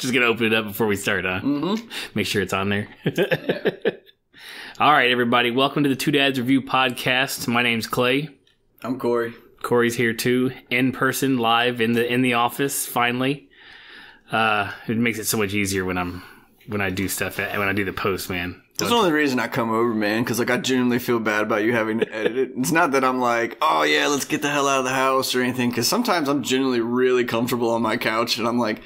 Just going to open it up before we start, huh? Mm-hmm. Make sure it's on there. Yeah. All right, everybody. Welcome to the Two Dads Review Podcast. My name's Clay. I'm Corey. Corey's here too, in person, live in the office. Finally, it makes it so much easier when I do stuff when I do the post, man. That's the only reason I come over, man, because I genuinely feel bad about you having to edit it. It's not that I'm like, oh yeah, let's get the hell out of the house or anything, because sometimes I'm genuinely really comfortable on my couch, and I'm like,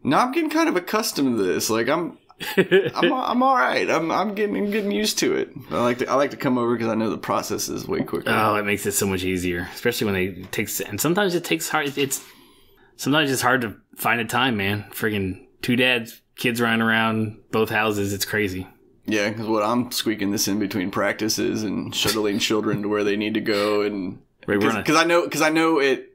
no, I'm getting kind of accustomed to this. Like I'm all right. I'm getting used to it. I like to come over because I know the process is way quicker. Oh, it makes it so much easier, especially when and sometimes it takes hard. Sometimes it's hard to find a time, man. Friggin' two dads, kids running around both houses. It's crazy. Yeah, because I'm squeaking this in between practices and shuttling children to where they need to go, and because I know it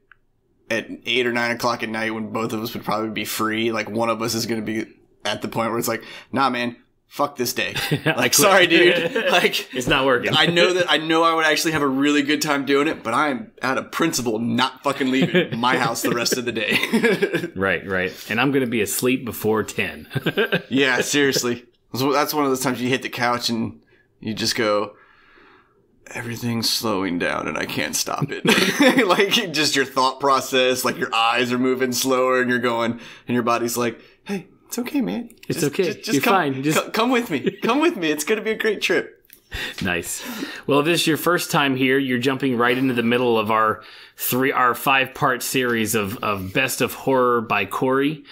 at 8 or 9 o'clock at night when both of us would probably be free. Like one of us is going to be at the point where it's like, nah, man, fuck this day. Like, sorry, dude. Like, it's not working. I know I would actually have a really good time doing it, but I'm out of principle not fucking leaving my house the rest of the day. Right. And I'm going to be asleep before 10. Yeah, seriously. So that's one of those times you hit the couch and you just go, everything's slowing down and I can't stop it. Like, just your thought process, like your eyes are moving slower and you're going, and your body's like, hey, it's okay, man. It's okay. You're fine. Come with me. Come with me. It's going to be a great trip. Nice. Well, if this is your first time here, you're jumping right into the middle of our 5-part series of Best of Horror by Corey.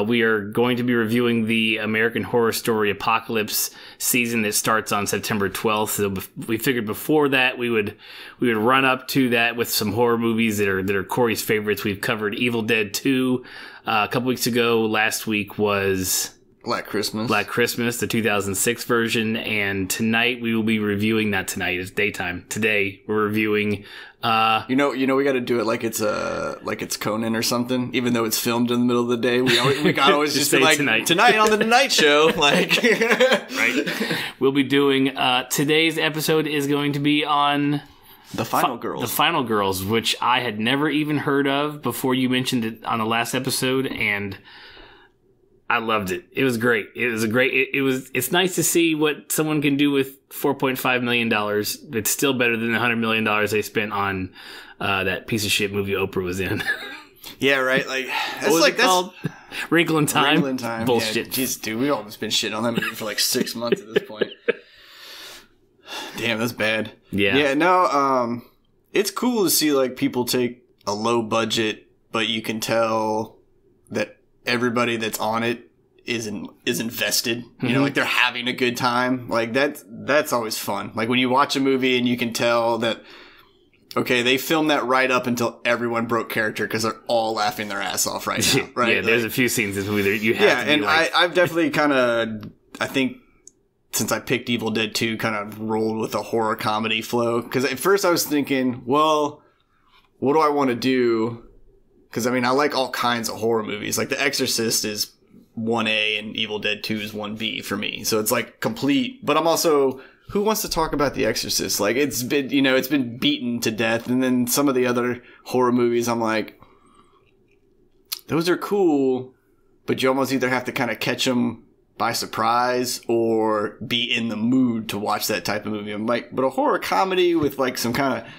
We are going to be reviewing the American Horror Story Apocalypse season that starts on September 12th. So we figured before that we would run up to that with some horror movies that are Corey's favorites. We've covered Evil Dead 2 a couple weeks ago. Last week was Black Christmas, the 2006 version, and tonight we will be reviewing. Not tonight; it's daytime. Today we're reviewing. We got to do it like it's Conan or something. Even though it's filmed in the middle of the day, we got always just be like tonight on the Tonight Show. Like, right? We'll be doing today's episode is going to be on The Final Girls. The Final Girls, which I had never even heard of before you mentioned it on the last episode, and I loved it. It was great. It's nice to see what someone can do with $4.5 million. It's still better than the $100 million they spent on that piece of shit movie Oprah was in. Yeah, right. Like, that's called? Wrinkle in Time? Wrinkle in Time. Bullshit. Yeah, jeez, dude, we've almost been shitting on that movie for like 6 months at this point. Damn, that's bad. Yeah. Yeah, no, it's cool to see like people take a low budget, but you can tell that everybody that's on it is invested. You know, like they're having a good time. Like that's always fun. Like when you watch a movie and you can tell that, okay, they filmed that right up until everyone broke character because they're all laughing their ass off right now. Right? Yeah, there's a few scenes in this movie that you have. Yeah, to be and like, I've definitely I think since I picked Evil Dead 2, kind of rolled with a horror comedy flow. Because at first I was thinking, well, what do I want to do? Because, I mean, I like all kinds of horror movies. Like, The Exorcist is 1A and Evil Dead 2 is 1B for me. So it's, like, complete. But I'm also, who wants to talk about The Exorcist? Like, it's been beaten to death. And then some of the other horror movies, I'm like, those are cool, but you almost either have to kind of catch them by surprise or be in the mood to watch that type of movie. I'm like, but a horror comedy with, like, some kind of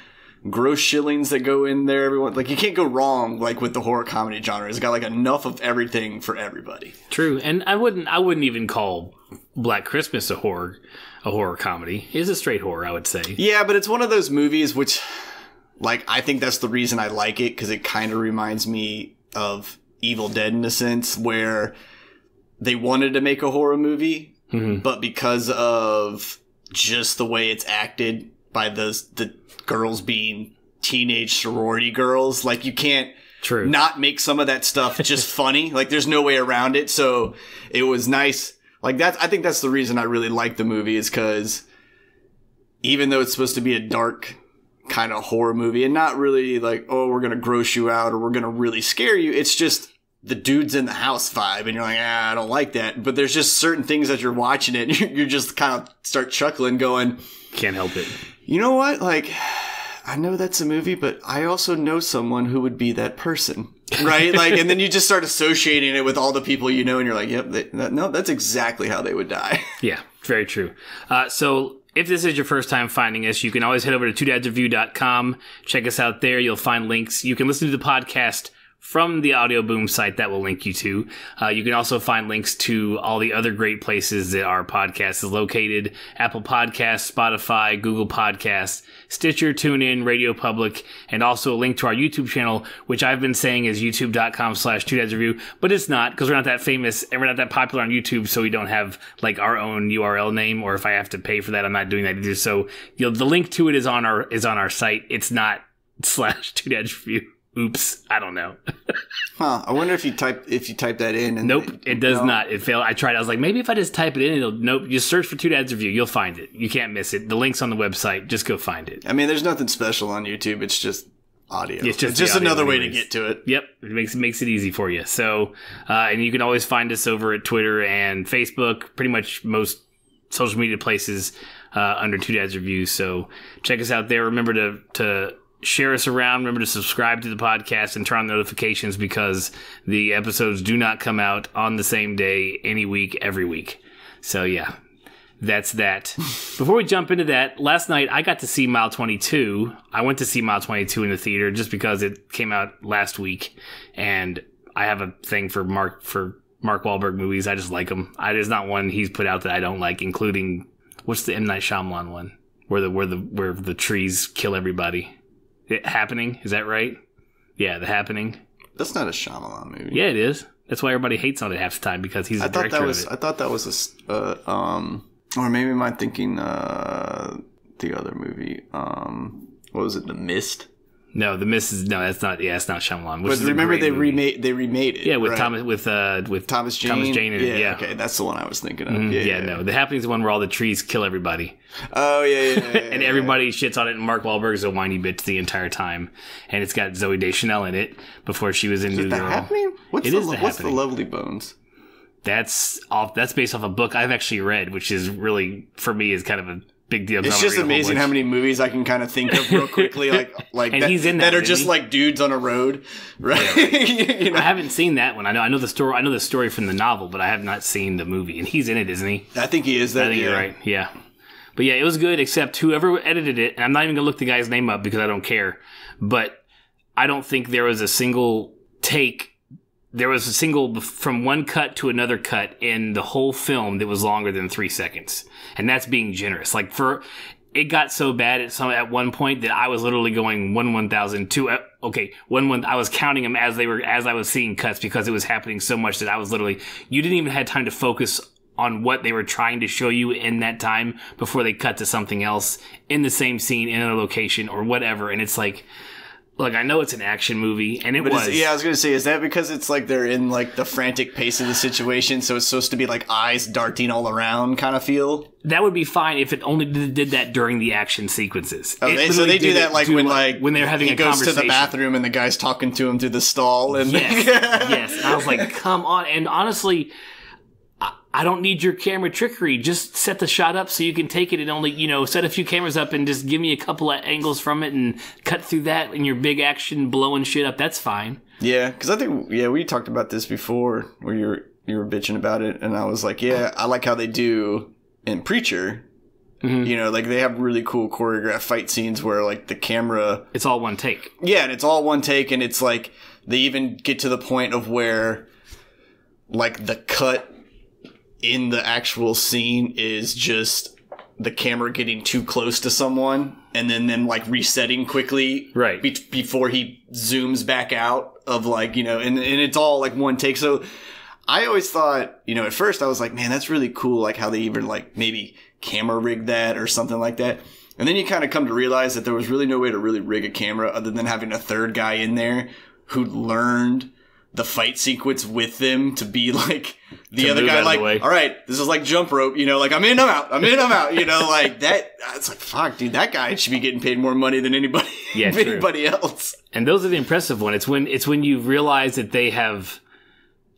gross shillings that go in there, everyone, like, you can't go wrong like with the horror comedy genre. It's got like enough of everything for everybody. True. And I wouldn't even call Black Christmas a horror comedy. It is a straight horror, I would say. Yeah, but it's one of those movies which, like, I think that's the reason I like it, because it kind of reminds me of Evil Dead in a sense, where they wanted to make a horror movie, but because of just the way it's acted by the girls being teenage sorority girls, like, you can't not make some of that stuff just funny. Like, there's no way around it. So it was nice. Like, I think that's the reason I really like the movie, is because even though it's supposed to be a dark kind of horror movie and not really like, oh, we're going to gross you out or we're going to really scare you, it's just the dudes in the house vibe, and you're like, I don't like that. But there's just certain things that you're watching it, and you just kind of start chuckling, going, can't help it. You know what? Like, I know that's a movie, but I also know someone who would be that person. right? Like, and then you just start associating it with all the people you know, and you're like, yep, no, that's exactly how they would die. Yeah, very true. So if this is your first time finding us, you can always head over to twodadsreview.com. Check us out there. You'll find links. You can listen to the podcast from the Audio Boom site that will link you to. You can also find links to all the other great places that our podcast is located. Apple Podcasts, Spotify, Google Podcasts, Stitcher, TuneIn, Radio Public, and also a link to our YouTube channel, which I've been saying is youtube.com/twodadsreview, but it's not, because we're not that famous and we're not that popular on YouTube, so we don't have like our own URL name, or if I have to pay for that, I'm not doing that either. So the link to it is on our site. It's not /twodadsreview. Oops, I don't know. Huh? I wonder if you type that in. And nope, it does not. It failed. I tried. I was like, maybe if I just type it in, it'll. Nope. Just search for Two Dads Review. You'll find it. You can't miss it. The link's on the website. Just go find it. I mean, there's nothing special on YouTube. It's just audio. It's just another way to get to it. Yep, it makes it easy for you. So, and you can always find us over at Twitter and Facebook. Pretty much most social media places under Two Dads Review. So check us out there. Remember to share us around. Remember to subscribe to the podcast and turn on notifications, because the episodes do not come out on the same day any week, every week. So yeah, that's that. Before we jump into that, last night I got to see Mile 22. I went to see Mile 22 in the theater just because it came out last week, and I have a thing for Mark Wahlberg movies. I just like them. There's not one he's put out that I don't like, including, what's the M. Night Shyamalan one where the trees kill everybody? Happening, is that right? Yeah, The Happening. That's not a Shyamalan movie. Yeah, it is. That's why everybody hates on it half the time, because he's the director of it. I thought that was or maybe am I thinking the other movie? What was it? The Mist. No, The Mist is that's not. Yeah, it's not Shyamalan. But remember they remade it. Yeah, with right? Thomas Jane in it. Yeah, okay, that's the one I was thinking of. Mm-hmm. Yeah, no, The Happening is the one where all the trees kill everybody. Oh yeah. And everybody shits on it, and Mark Wahlberg's a whiny bitch the entire time. And it's got Zooey Deschanel in it before she was in New Girl. The Happening? What's the Lovely Bones? That's based off a book I've actually read, which is really, for me, is kind of a big deal. It's just amazing how many movies I can kind of think of real quickly, like and that, he's in that are just like dudes on a road, right? You know? I haven't seen that one. I know the story. I know the story from the novel, but I have not seen the movie. And he's in it, isn't he? I think he is. I think you're right. Yeah, but yeah, it was good. Except whoever edited it, and I'm not even gonna look the guy's name up because I don't care. But I don't think there was a single take. There was a single from one cut to another cut in the whole film that was longer than 3 seconds. And that's being generous. Like it got so bad at one point that I was literally going 1,000, 2, I was counting them as I was seeing cuts, because it was happening so much that I was literally, you didn't even have time to focus on what they were trying to show you in that time before they cut to something else in the same scene, in a location or whatever. And it's like, look, I know it's an action movie, and it was. Yeah, I was going to say, is that because it's like they're in like the frantic pace of the situation, so it's supposed to be like eyes darting all around kind of feel? That would be fine if it only did that during the action sequences. So they do that when they're having a conversation. He goes to the bathroom and the guy's talking to him through the stall. And yes. And I was like, come on. And honestly, I don't need your camera trickery. Just set the shot up so you can take it, and only, set a few cameras up and just give me a couple of angles from it and cut through that in your big action blowing shit up. That's fine. Yeah, because I think, we talked about this before where you were bitching about it, and I was like, I like how they do in Preacher. Mm-hmm. Like they have really cool choreographed fight scenes where like the camera... It's all one take. Yeah, and it's all one take, and it's like they even get to the point of where like the cut in the actual scene is just the camera getting too close to someone and then like resetting quickly right before he zooms back out of like, and it's all like one take. So I always thought, at first I was like, man, that's really cool. Like how they even like maybe camera rig that or something like that. And then you kind of come to realize that there was really no way to really rig a camera other than having a third guy in there who learned the fight sequence with them to be like the other guy, like, all right, this is like jump rope, like I'm in, I'm out, like that. It's like, fuck, dude, that guy should be getting paid more money than anybody, anybody else. And those are the impressive ones. It's when you realize that they have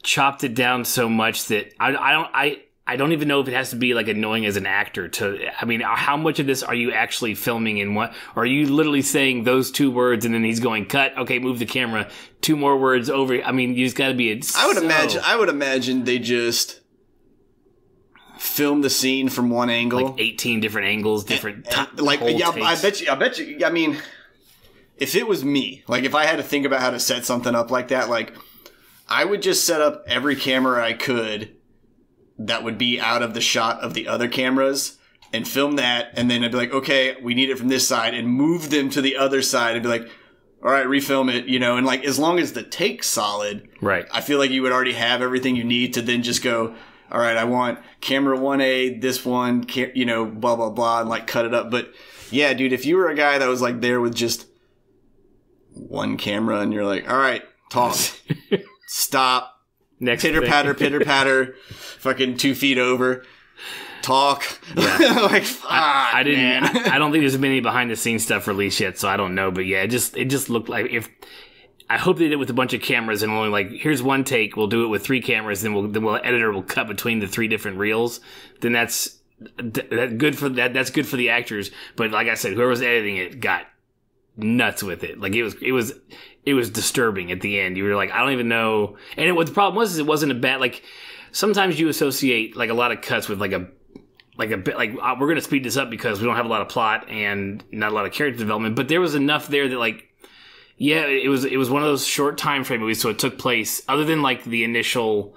chopped it down so much that I don't even know if it has to be like annoying as an actor I mean, how much of this are you actually filming in what? Or are you literally saying those 2 words and then he's going, cut, okay, move the camera, 2 more words over. I mean, you just gotta be, I would imagine they just film the scene from one angle. Like 18 different angles, different takes. I bet you, I mean, if it was me, like if I had to think about how to set something up like that, like I would just set up every camera I could that would be out of the shot of the other cameras and film that. And then I'd be like, okay, we need it from this side, and move them to the other side and be like, all right, refilm it, and like, as long as the take's solid, right? I feel like you would already have everything you need to then just go, all right, I want camera 1A, this one, blah, blah, blah, and like cut it up. But yeah, dude, if you were a guy that was like there with just one camera and you're like, all right, talk, stop, next pitter patter, fucking 2 feet over, talk. Yeah. Like, I don't think there's been any behind the scenes stuff released yet, so I don't know. But yeah, it just looked like I hope they did it with a bunch of cameras and only like, here's one take, we'll do it with 3 cameras, then editor will cut between the 3 different reels. Then that's good for that's good for the actors. But like I said, whoever was editing it got nuts with it. Like it was disturbing at the end. You were like, I don't even know. And what the problem was is it wasn't a bad, like, sometimes you associate like a lot of cuts with like a bit like, we're going to speed this up because we don't have a lot of plot and not a lot of character development. But there was enough there that like, yeah, it was one of those short time frame movies. So it took place, other than like the initial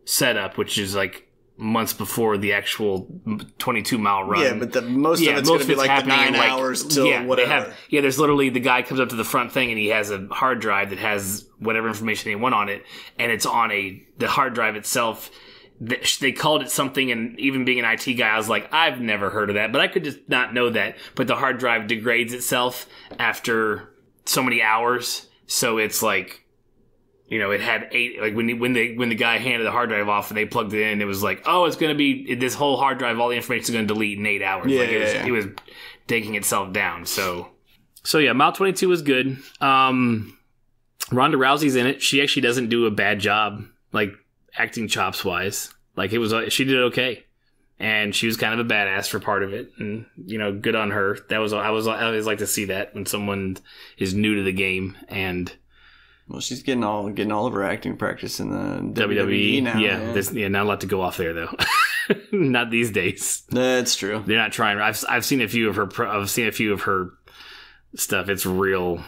setup, which is like months before the actual 22-mile run. Yeah, but most of it's going to be like the 9 hours till whatever. There's literally, the guy comes up to the front thing and he has a hard drive that has whatever information they want on it, and it's on the hard drive itself. They called it something, and even being an IT guy, I was like, I've never heard of that, but I could just not know that. But the hard drive degrades itself after so many hours, so it's like, it had 8, like when the guy handed the hard drive off and they plugged it in, it was like, oh, it's going to be this whole hard drive, all the information is going to delete in 8 hours. Yeah, like it was taking itself down. So yeah, Mile 22 was good. Ronda Rousey's in it. She actually doesn't do a bad job, like acting chops wise. Like she did okay. And she was kind of a badass for part of it, and good on her. I always like to see that when someone is new to the game. And well, she's getting all of her acting practice in the WWE now. Yeah, not a lot to go off there though. Not these days. That's true. They're not trying. I've seen a few of her. I've seen a few of her stuff. It's real.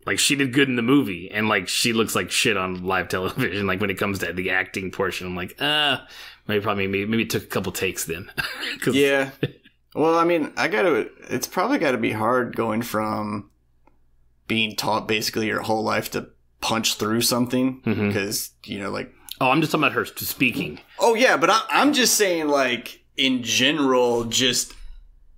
Like, she did good in the movie, and like she looks like shit on live television. Like, when it comes to the acting portion, I'm like, maybe it took a couple takes then. Yeah. Well, I mean, it's probably got to be hard going from being taught basically your whole life to punch through something, because like. Oh, I'm just talking about her speaking. Oh yeah, but I'm just saying, like, in general, just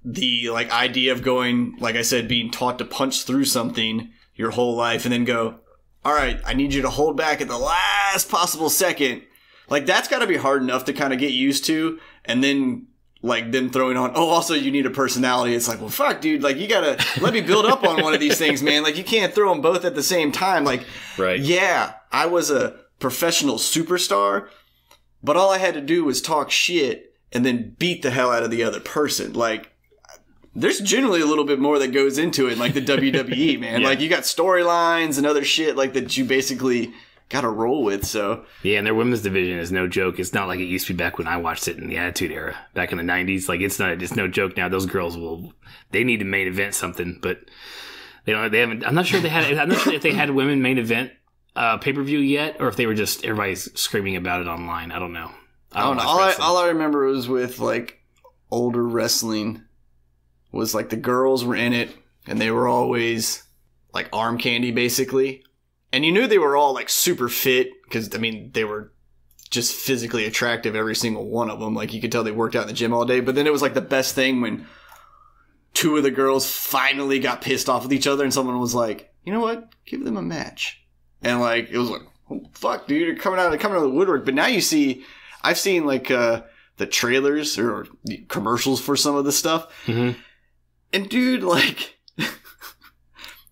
the like idea of going, like I said, being taught to punch through something your whole life and then go, all right, I need you to hold back at the last possible second. Like, that's got to be hard enough to kind of get used to. And then, like, them throwing on, oh, also you need a personality. It's like, well, fuck, dude. Like, you got to let me build up on one of these things, man. Like, you can't throw them both at the same time. Like, right. Yeah, I was a professional superstar, but all I had to do was talk shit and then beat the hell out of the other person. Like, there's generally a little bit more that goes into it, like the WWE, man. Yeah. Like, you got storylines and other shit like that you basically got to roll with. So yeah, and their women's division is no joke. It's not like it used to be back when I watched it in the Attitude Era, back in the 90s. Like, it's no joke now. Those girls they need to main event something, but they haven't. I'm not sure if they had women main event pay-per-view yet, or if they were just everybody's screaming about it online. I don't know. I don't know. All I remember was with like older wrestling. Was like the girls were in it, and they were always like arm candy, basically. And you knew they were all like super fit, because I mean, they were just physically attractive, every single one of them. Like, you could tell they worked out in the gym all day. But then it was like the best thing when 2 of the girls finally got pissed off with each other, and someone was like, you know what? Give them a match. And like, it was like, oh, fuck, dude, you're coming out of the woodwork. But now I've seen like the trailers or the commercials for some of the stuff. Mm-hmm. And dude, like,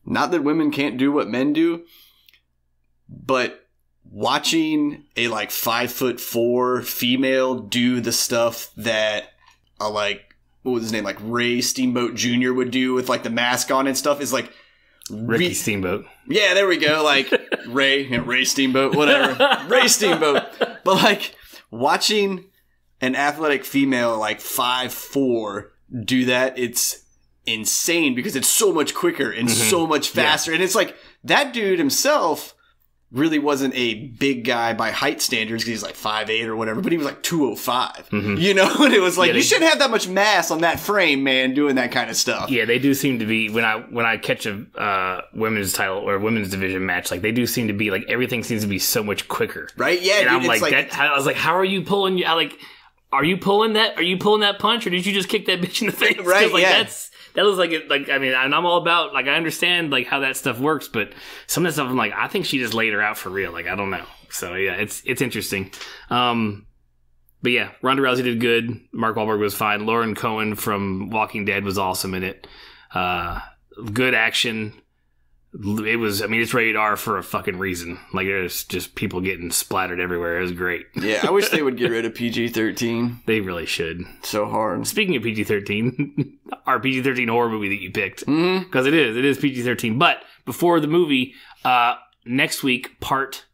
not that women can't do what men do, but watching a like 5'4" female do the stuff that like, what was his name? Like Ray Steamboat Jr. would do with like the mask on and stuff is like Ricky Steamboat. Yeah, there we go. Like Ray Steamboat, whatever. Ray Steamboat. But like watching an athletic female like 5'4" do that, it's insane because it's so much quicker and so much faster. And it's like that dude himself really wasn't a big guy by height standards because he's like 5'8" or whatever, but he was like 205. You know, and it was like, you shouldn't have that much mass on that frame, man, doing that kind of stuff. Yeah, they do seem to be, when I catch a women's title or women's division match, like they do seem to be like, everything seems to be so much quicker. Right? Yeah. And dude, I'm like, I was like, how are you pulling, are you pulling that punch or did you just kick that bitch in the face? Right, like, yeah. That was like, I mean, and I'm all about, like, I understand, like, how that stuff works, but some of the stuff, I'm like, I think she just laid her out for real. Like, I don't know. So, yeah, it's interesting. But, yeah, Ronda Rousey did good. Mark Wahlberg was fine. Lauren Cohen from Walking Dead was awesome in it. Good action. It was, I mean, it's rated R for a fucking reason. Like, there's just people getting splattered everywhere. It was great. Yeah, I wish they would get rid of PG-13. They really should. So hard. Speaking of PG-13, our PG-13 horror movie that you picked. Because it is PG-13. But before the movie, next week, part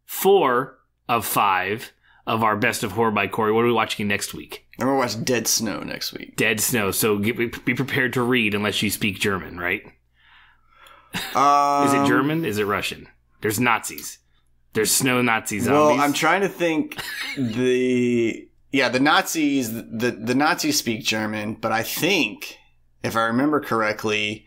4 of 5 of our Best of Horror by Corey. What are we watching next week? I'm going to watch Dead Snow next week. Dead Snow. So be prepared to read unless you speak German, right? Is it German? Is it Russian? There's Nazis. There's snow Nazi zombies. Well, I'm trying to think. The Nazis. The Nazis speak German, but I think, if I remember correctly,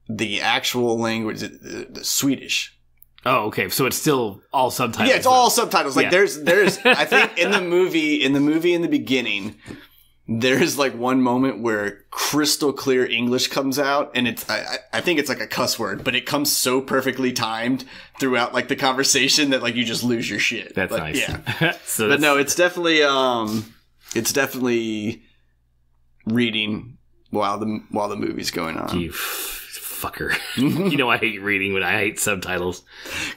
the actual language, the Swedish. Oh, okay. So it's still all subtitles. Yeah, it's all subtitles. Like there's. I think in the movie in the beginning, there's like one moment where crystal clear English comes out, and it's I think it's like a cuss word, but it comes so perfectly timed throughout like the conversation that like you just lose your shit. That's nice. Yeah. So but no, it's definitely reading while the movie's going on. You fucker. You know I hate reading, but I hate subtitles.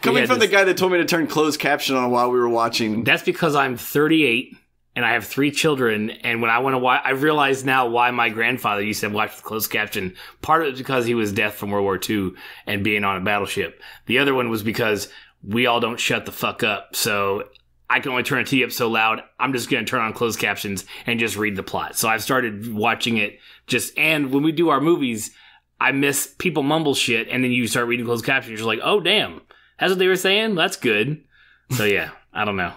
Coming from the guy that told me to turn closed caption on while we were watching. That's because I'm 38. And I have 3 children, and when I want to watch, I realize now why my grandfather used to watch with closed caption. Part of it was because he was deaf from World War II and being on a battleship. The other one was because we all don't shut the fuck up, so I can only turn a TV up so loud. I'm just going to turn on closed captions and just read the plot. So I've started watching it and when we do our movies, I miss people mumble shit, and then you start reading closed captions. You're like, oh, damn. That's what they were saying? That's good. So yeah, I don't know.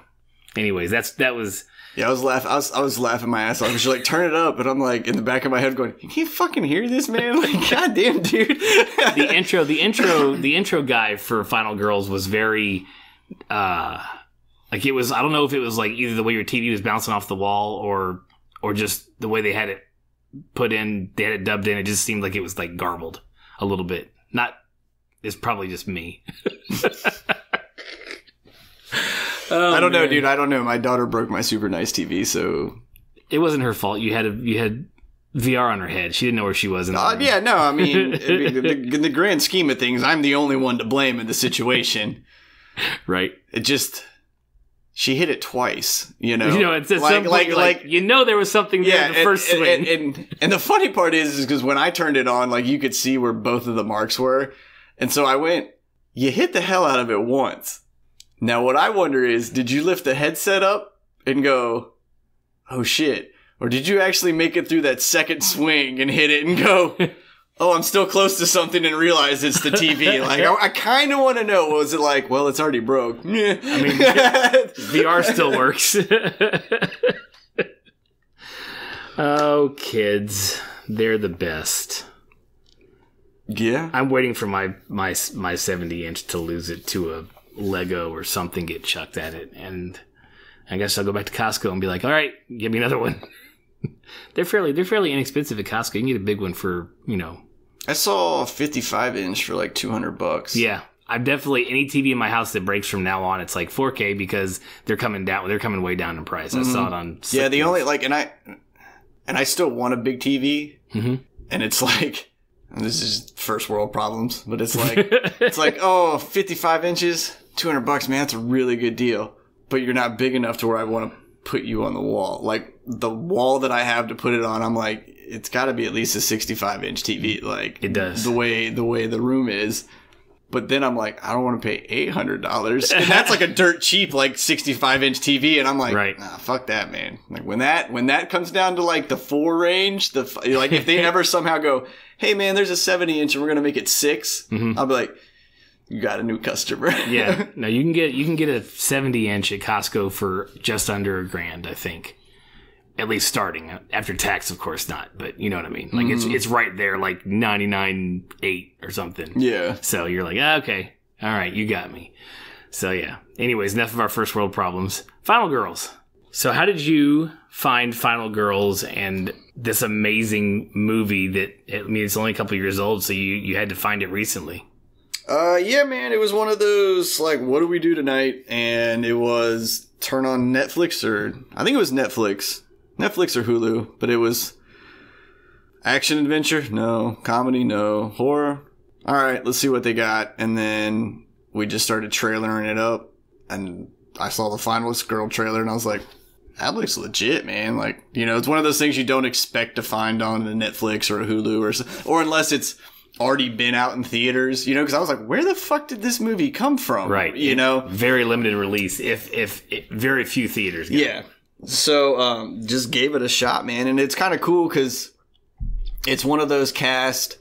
Anyways, that was... Yeah, I was laughing my ass off. She's like, turn it up. And I'm like, in the back of my head going, you can't fucking hear this, man? Like, goddamn, dude. The intro guy for Final Girls was very, like it was, I don't know if it was like either the way your TV was bouncing off the wall or just the way they had it put in, they had it dubbed in. It just seemed like it was like garbled a little bit. It's probably just me. Oh, I don't know, dude. I don't know. My daughter broke my super nice TV, so it wasn't her fault. You had VR on her head. She didn't know where she was. Yeah, no. I mean, in the grand scheme of things, I'm the only one to blame in the situation. Right. It just she hit it twice. You know. It's at some point, there was something there the first swing. And the funny part is because when I turned it on, like you could see where both of the marks were, and so I went, "You hit the hell out of it once." Now, what I wonder is, did you lift the headset up and go, oh shit? Or did you actually make it through that second swing and hit it and go, oh, I'm still close to something and realize it's the TV? Like, I kind of want to know, what was it like? Well, it's already broke. I mean, VR still works. Oh, kids. They're the best. Yeah. I'm waiting for my 70-inch to lose it to a Lego or something, get chucked at it, and I guess I'll go back to Costco and be like, all right, give me another one. They're fairly inexpensive at Costco. You can get a big one for, I saw a 55-inch for like $200. Yeah, I've definitely, any TV in my house that breaks from now on, it's like 4K because they're coming way down in price. I saw it on yeah, the only and I still want a big TV, and it's like, this is first world problems, but it's like 55 inches. $200, man, that's a really good deal. But you're not big enough to where I want to put you on the wall. Like, the wall that I have to put it on, I'm like, it's got to be at least a 65-inch TV. Like, it does. The way the room is. But then I'm like, I don't want to pay $800. And that's like a dirt cheap, like 65-inch TV. And I'm like, right. Nah, fuck that, man. Like when that comes down to like the 4 range, like if they ever somehow go, hey man, there's a 70-inch and we're going to make it 6. Mm-hmm. I'll be like, you got a new customer. Yeah. No, you can get a 70-inch at Costco for just under $1,000, I think. At least starting. After tax, of course not, but you know what I mean. Like it's right there, like 99.8 or something. Yeah. So you're like, okay, all right, you got me. So yeah. Anyways, enough of our first world problems. Final Girls. So how did you find Final Girls and this amazing movie that, I mean, it's only a couple years old, so you had to find it recently? Yeah, man, it was one of those, like, what do we do tonight? And it was turn on Netflix, or I think it was Netflix or Hulu, but it was action adventure, no. Comedy, no. Horror, all right, let's see what they got. And then we just started trailering it up, and I saw the Finalist Girl trailer, and I was like, that looks legit, man. Like, you know, it's one of those things you don't expect to find on a Netflix or a Hulu or unless it's already been out in theaters, you know, because I was like, where the fuck did this movie come from? Right. You know? Very limited release, if very few theaters got it. So, just gave it a shot, man. And it's kind of cool because it's one of those casts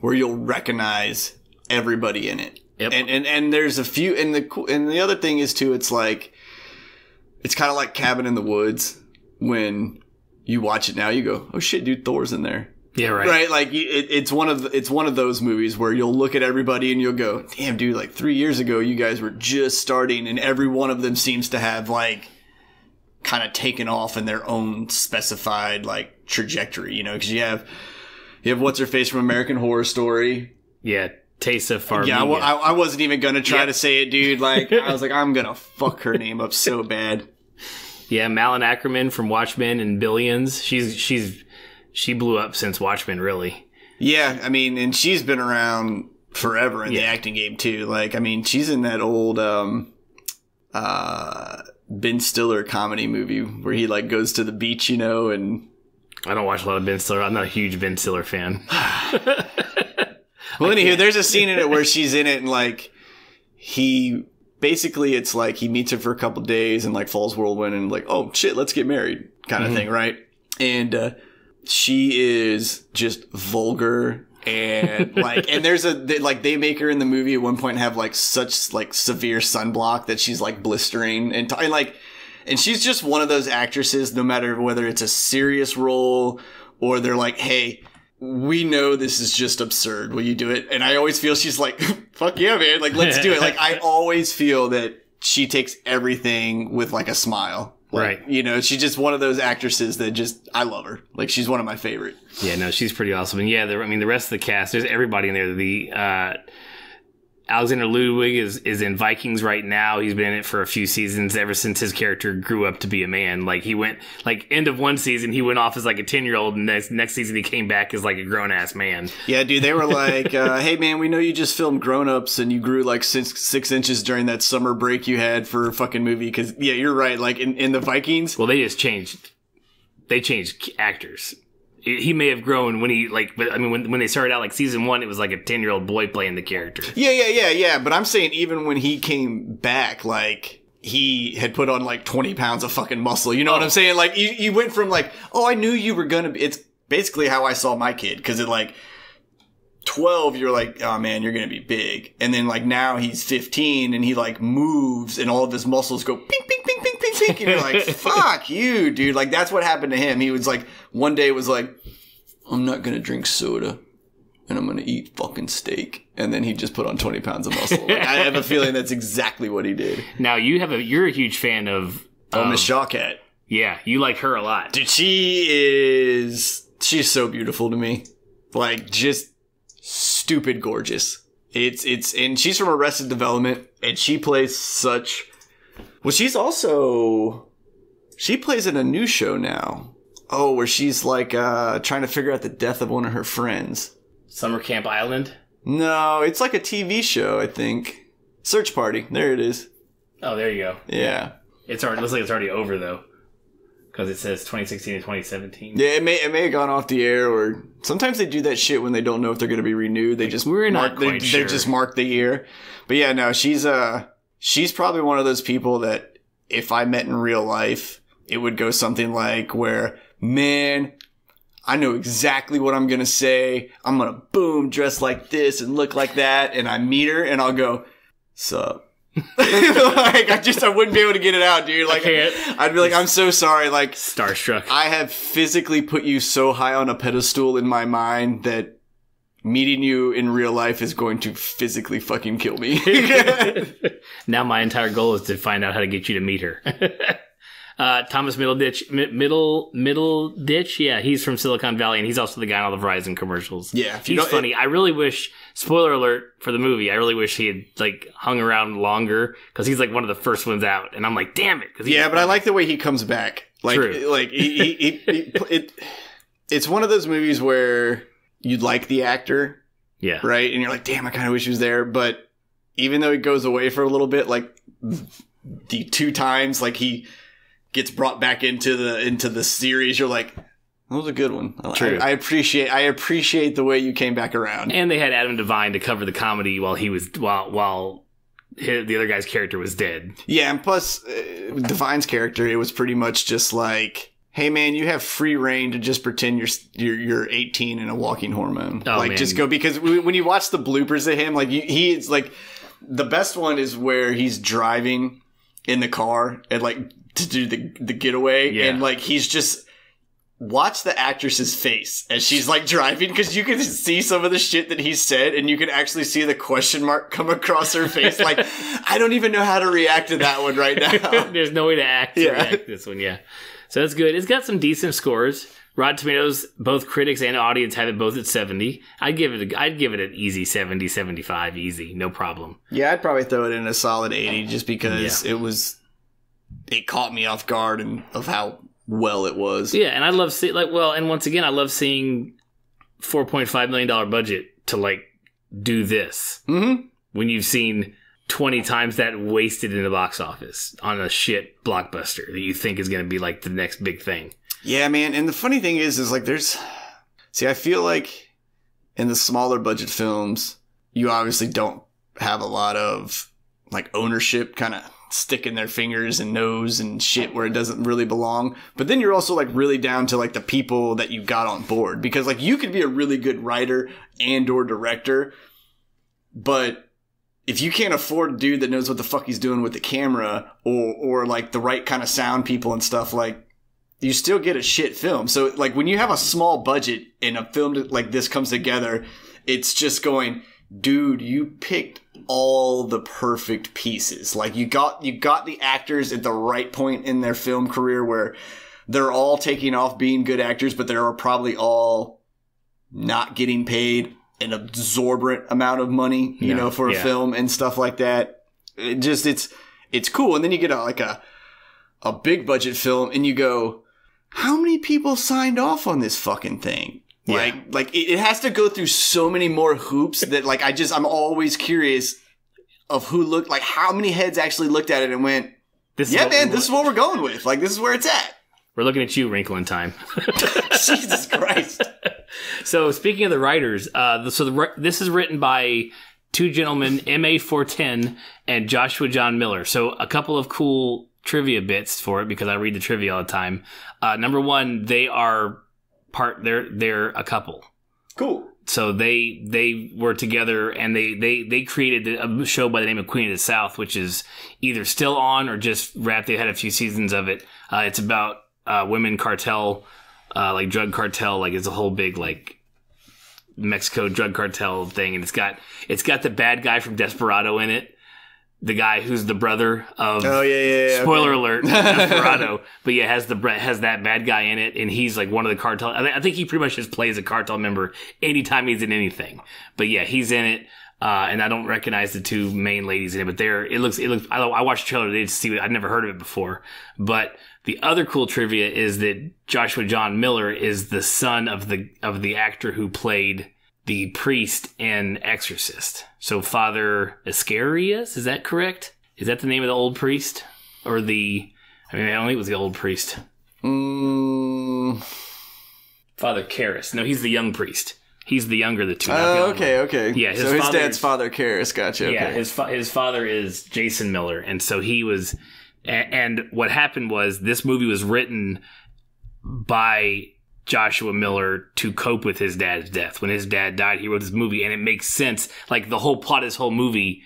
where you'll recognize everybody in it. Yep. And there's a few, and the other thing is too, it's like, it's kind of like Cabin in the Woods. When you watch it now, you go, oh shit, dude, Thor's in there. Yeah, right. Right, like it's one of those movies where you'll look at everybody and you'll go, damn, dude, like 3 years ago, you guys were just starting, and every one of them seems to have like kind of taken off in their own specified like trajectory, you know, because you have what's her face from American Horror Story. Yeah, Taysa Farmiga. Yeah, I wasn't even gonna try to say it, dude. Like I was like, I'm gonna fuck her name up so bad. Yeah, Malin Ackerman from Watchmen and Billions. She blew up since Watchmen, really. Yeah, I mean, and she's been around forever in the acting game, too. Like, I mean, she's in that old Ben Stiller comedy movie where he, like, goes to the beach, you know, and... I don't watch a lot of Ben Stiller. I'm not a huge Ben Stiller fan. Well, anywho, there's a scene in it where she's in it and, like, basically, it's like he meets her for a couple days and, like, falls whirlwind and, like, oh, shit, let's get married kind of thing, right? And, she is just vulgar and like, and they make her in the movie at one point have like such like severe sunblock that she's like blistering and she's just one of those actresses, no matter whether it's a serious role or they're like, hey, we know this is just absurd. Will you do it? And I always feel she's like, fuck yeah, man. Like, let's do it. Like, I always feel that she takes everything with like a smile. Like, right. You know, she's just one of those actresses that just, I love her. Like, she's one of my favorite. Yeah, no, she's pretty awesome. And yeah, the rest of the cast, there's everybody in there. The, Alexander Ludwig is in Vikings right now. He's been in it for a few seasons ever since his character grew up to be a man. Like, he went, like, end of one season, he went off as like a 10-year-old, and next season he came back as like a grown-ass man. Yeah, dude, they were like, hey, man, we know you just filmed Grown Ups and you grew like 6 inches during that summer break you had for a fucking movie. Because, yeah, you're right. Like, in the Vikings. Well, they changed actors. He may have grown when he, like, but I mean, when they started out, like, season 1, it was like a 10-year-old boy playing the character. Yeah. But I'm saying even when he came back, like, he had put on, like, 20 pounds of fucking muscle. You know what I'm saying? Like, you went from, like, oh, I knew you were gonna be. It's basically how I saw my kid. Because at, like, 12, you're like, oh, man, you're gonna be big. And then, like, now he's 15 and he, like, moves and all of his muscles go ping, ping, ping, ping, ping, ping. And you're like, fuck you, dude. Like, that's what happened to him. He was like, one day was like, I'm not gonna drink soda and I'm gonna eat fucking steak. And then he just put on 20 pounds of muscle. Like, I have a feeling that's exactly what he did. Now, you're a huge fan of... Miss Shawkat. Yeah, you like her a lot. Dude, she's so beautiful to me. Like, just stupid gorgeous. And she's from Arrested Development, and she plays such... Well, she plays in a new show now. Oh, where she's like trying to figure out the death of one of her friends. Summer Camp Island? No, it's like a TV show, I think. Search Party. There it is. Oh, there you go. Yeah. It looks like it's already over, though. Because it says 2016 to 2017. Yeah, it may have gone off the air, or sometimes they do that shit when they don't know if they're going to be renewed. They just they just mark the year. But yeah, no, she's probably one of those people that if I met in real life, it would go something like where, man, I know exactly what I'm going to say. I'm going to boom, dress like this and look like that. And I meet her and I'll go, sup? Like, I wouldn't be able to get it out, dude. Like, I'd be like, I'm so sorry. Like, starstruck. I have physically put you so high on a pedestal in my mind that meeting you in real life is going to physically fucking kill me. Now my entire goal is to find out how to get you to meet her. Thomas Middleditch, yeah, he's from Silicon Valley, and he's also the guy in all the Verizon commercials. Yeah, he's funny. I really wish, spoiler alert for the movie, I really wish he had like hung around longer, because he's like one of the first ones out, and I'm like, damn it. Yeah, but I like the way he comes back. Like, true. Like it's one of those movies where you like the actor, yeah, right, and you're like, damn, I kind of wish he was there, but even though he goes away for a little bit, like the 2 times, like he gets brought back into the series, you're like, that was a good one. True. I appreciate the way you came back around. And they had Adam Devine to cover the comedy while he was while the other guy's character was dead. Yeah, and plus Devine's character, it was pretty much just like, hey man, you have free reign to just pretend you're 18 and a walking hormone. Oh, like, man. Just go, because when you watch the bloopers of him, like he's like, the best one is where he's driving in the car and like to do the getaway, yeah. And like he's just, watch the actress's face as she's like driving, because you can see some of the shit that he said and you can actually see the question mark come across her face. Like, I don't even know how to react to that one right now. There's no way to react this one. Yeah, so that's good. It's got some decent scores. Rotten Tomatoes, both critics and audience have it both at 70. I'd give it an easy 70, 75, easy, no problem. Yeah, I'd probably throw it in a solid 80 just because it caught me off guard and of how well it was. Yeah, and I love seeing, and once again, I love seeing $4.5 million budget to like do this. Mm-hmm. When you've seen 20 times that wasted in the box office on a shit blockbuster that you think is going to be like the next big thing. Yeah, man. And the funny thing is like I feel like in the smaller budget films, you obviously don't have a lot of like ownership kind of sticking their fingers and nose and shit where it doesn't really belong. But then you're also like really down to like the people that you got on board, because like you could be a really good writer and or director, but if you can't afford a dude that knows what the fuck he's doing with the camera or like the right kind of sound people and stuff, like you still get a shit film. So like when you have a small budget and a film like this comes together, it's just going, dude, you picked all the perfect pieces. Like you got the actors at the right point in their film career where they're all taking off being good actors, but they're probably all not getting paid an absorbent amount of money, you know, for a film and stuff like that. It's cool. And then you get a big budget film and you go, how many people signed off on this fucking thing? Yeah. Like it has to go through so many more hoops that like I'm always curious of who looked, like how many heads actually looked at it and went, this is what we're going with. Like, this is where it's at. We're looking at you, Wrinkle in Time. Jesus Christ. So speaking of the writers, this is written by 2 gentlemen, M.A. 410 and Joshua John Miller. So a couple of cool trivia bits for it, because I read the trivia all the time. Number one, they're a couple. Cool. So they were together and they created a show by the name of Queen of the South, which is either still on or just wrapped. They had a few seasons of it. It's about women cartel, like drug cartel, like it's a whole big like Mexico drug cartel thing, and it's got the bad guy from Desperado in it. The guy who's the brother of spoiler alert, Desperado, but yeah, has that bad guy in it, and he's like one of the cartel. I think he pretty much just plays a cartel member anytime he's in anything. But yeah, he's in it, and I don't recognize the 2 main ladies in it, but it looks. I watched the trailer today to see it. I'd never heard of it before. But the other cool trivia is that Joshua John Miller is the son of the actor who played the priest in Exorcist. So Father Ascarius, is that correct? Is that the name of the old priest? Or I don't think it was the old priest. Father Karras. No, he's the young priest. He's the younger of the two. Okay. Yeah, so his dad's Father Karras. Gotcha. Okay. Yeah, his father is Jason Miller, and so he was. And what happened was this movie was written by Joshua Miller to cope with his dad's death. When his dad died, he wrote this movie, and it makes sense. Like, the whole plot of this whole movie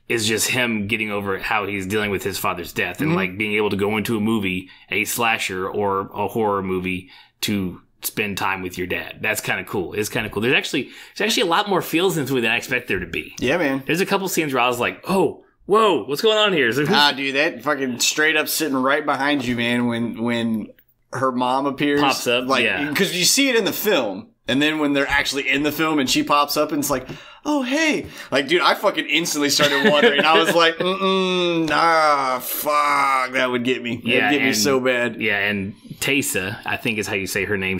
is just him getting over how he's dealing with his father's death, and like being able to go into a movie, a slasher or a horror movie, to spend time with your dad. That's kind of cool. It's kind of cool. There's actually a lot more feels in this movie than I expect there to be. Yeah, man. There's a couple scenes where I was like, oh, whoa, what's going on here? Dude, that fucking straight up sitting right behind you, man, when her mom appears. Pops up, yeah. Because you see it in the film, and then when they're actually in the film and she pops up and it's like, oh, hey. Like, dude, I fucking instantly started wondering. I was like, nah, fuck. That would get me. That would get me so bad. Yeah, and Taysa, I think is how you say her name,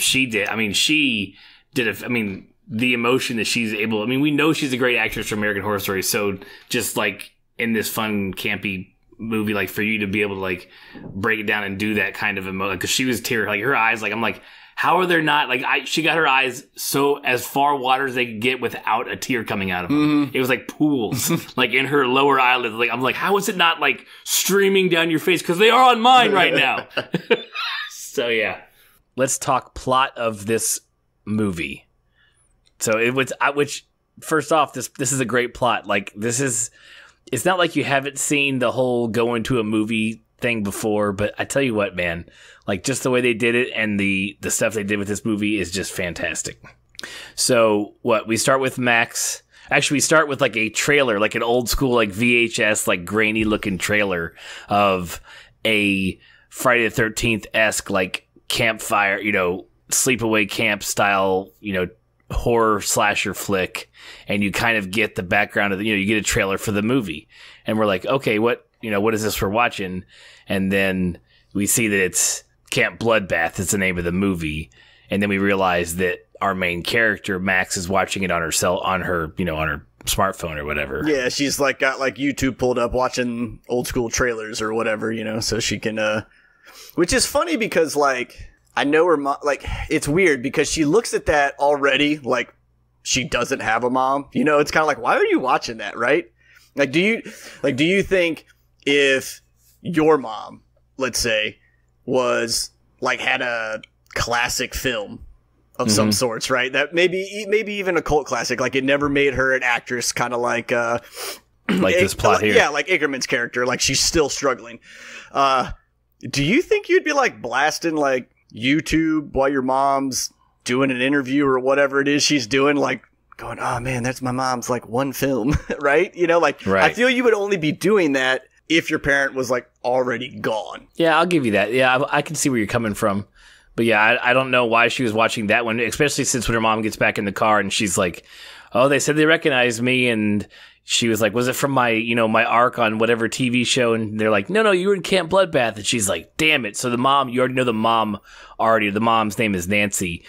the emotion that she's able, we know she's a great actress for American Horror Story, so just like in this fun, campy movie, like for you to be able to like break it down and do that kind of emotion, because she was tear, like her eyes, like I'm like, how are there not, like she got her eyes so as far water as they could get without a tear coming out of them. It was like pools, like in her lower eyelids. Like I'm like, how is it not like streaming down your face? Because they are on mine right now. So yeah, let's talk plot of this movie. So which first off, this is a great plot. Like it's not like you haven't seen the whole go into a movie thing before, but I tell you what, man, like just the way they did it and the stuff they did with this movie is just fantastic. So we start with Max. Actually, we start with like a trailer, like an old school, like VHS, like grainy looking trailer of a Friday the 13th-esque, like campfire, sleepaway camp style, horror slasher flick. And you kind of get the background of you get a trailer for the movie. And we're like, okay, what is this we're watching? And then we see that it's Camp Bloodbath is the name of the movie. And then we realize that our main character, Max, is watching it on her smartphone or whatever. Yeah, she's like got like YouTube pulled up watching old school trailers or whatever, so she can, which is funny because like, I know her mom, like, it's weird because she looks at that already like she doesn't have a mom. It's kind of like, why are you watching that, right? Like, do you think if your mom, let's say, was like had a classic film of some sorts, right? That maybe even a cult classic, like it never made her an actress, kind of like this plot here. Yeah, like Ickerman's character, like she's still struggling. Do you think you'd be like blasting like YouTube while your mom's doing an interview or whatever it is she's doing, like going, oh man, that's my mom's like one film, right? Right. I feel you would only be doing that if your parent was like already gone. Yeah, I'll give you that. Yeah, I can see where you're coming from. But yeah, I don't know why she was watching that one, especially since when her mom gets back in the car and she's like, oh, they said they recognized me. And she was like, was it from my, my arc on whatever TV show? And they're like, no, you were in Camp Bloodbath. And she's like, damn it. So the mom, you already know the mom's name is Nancy.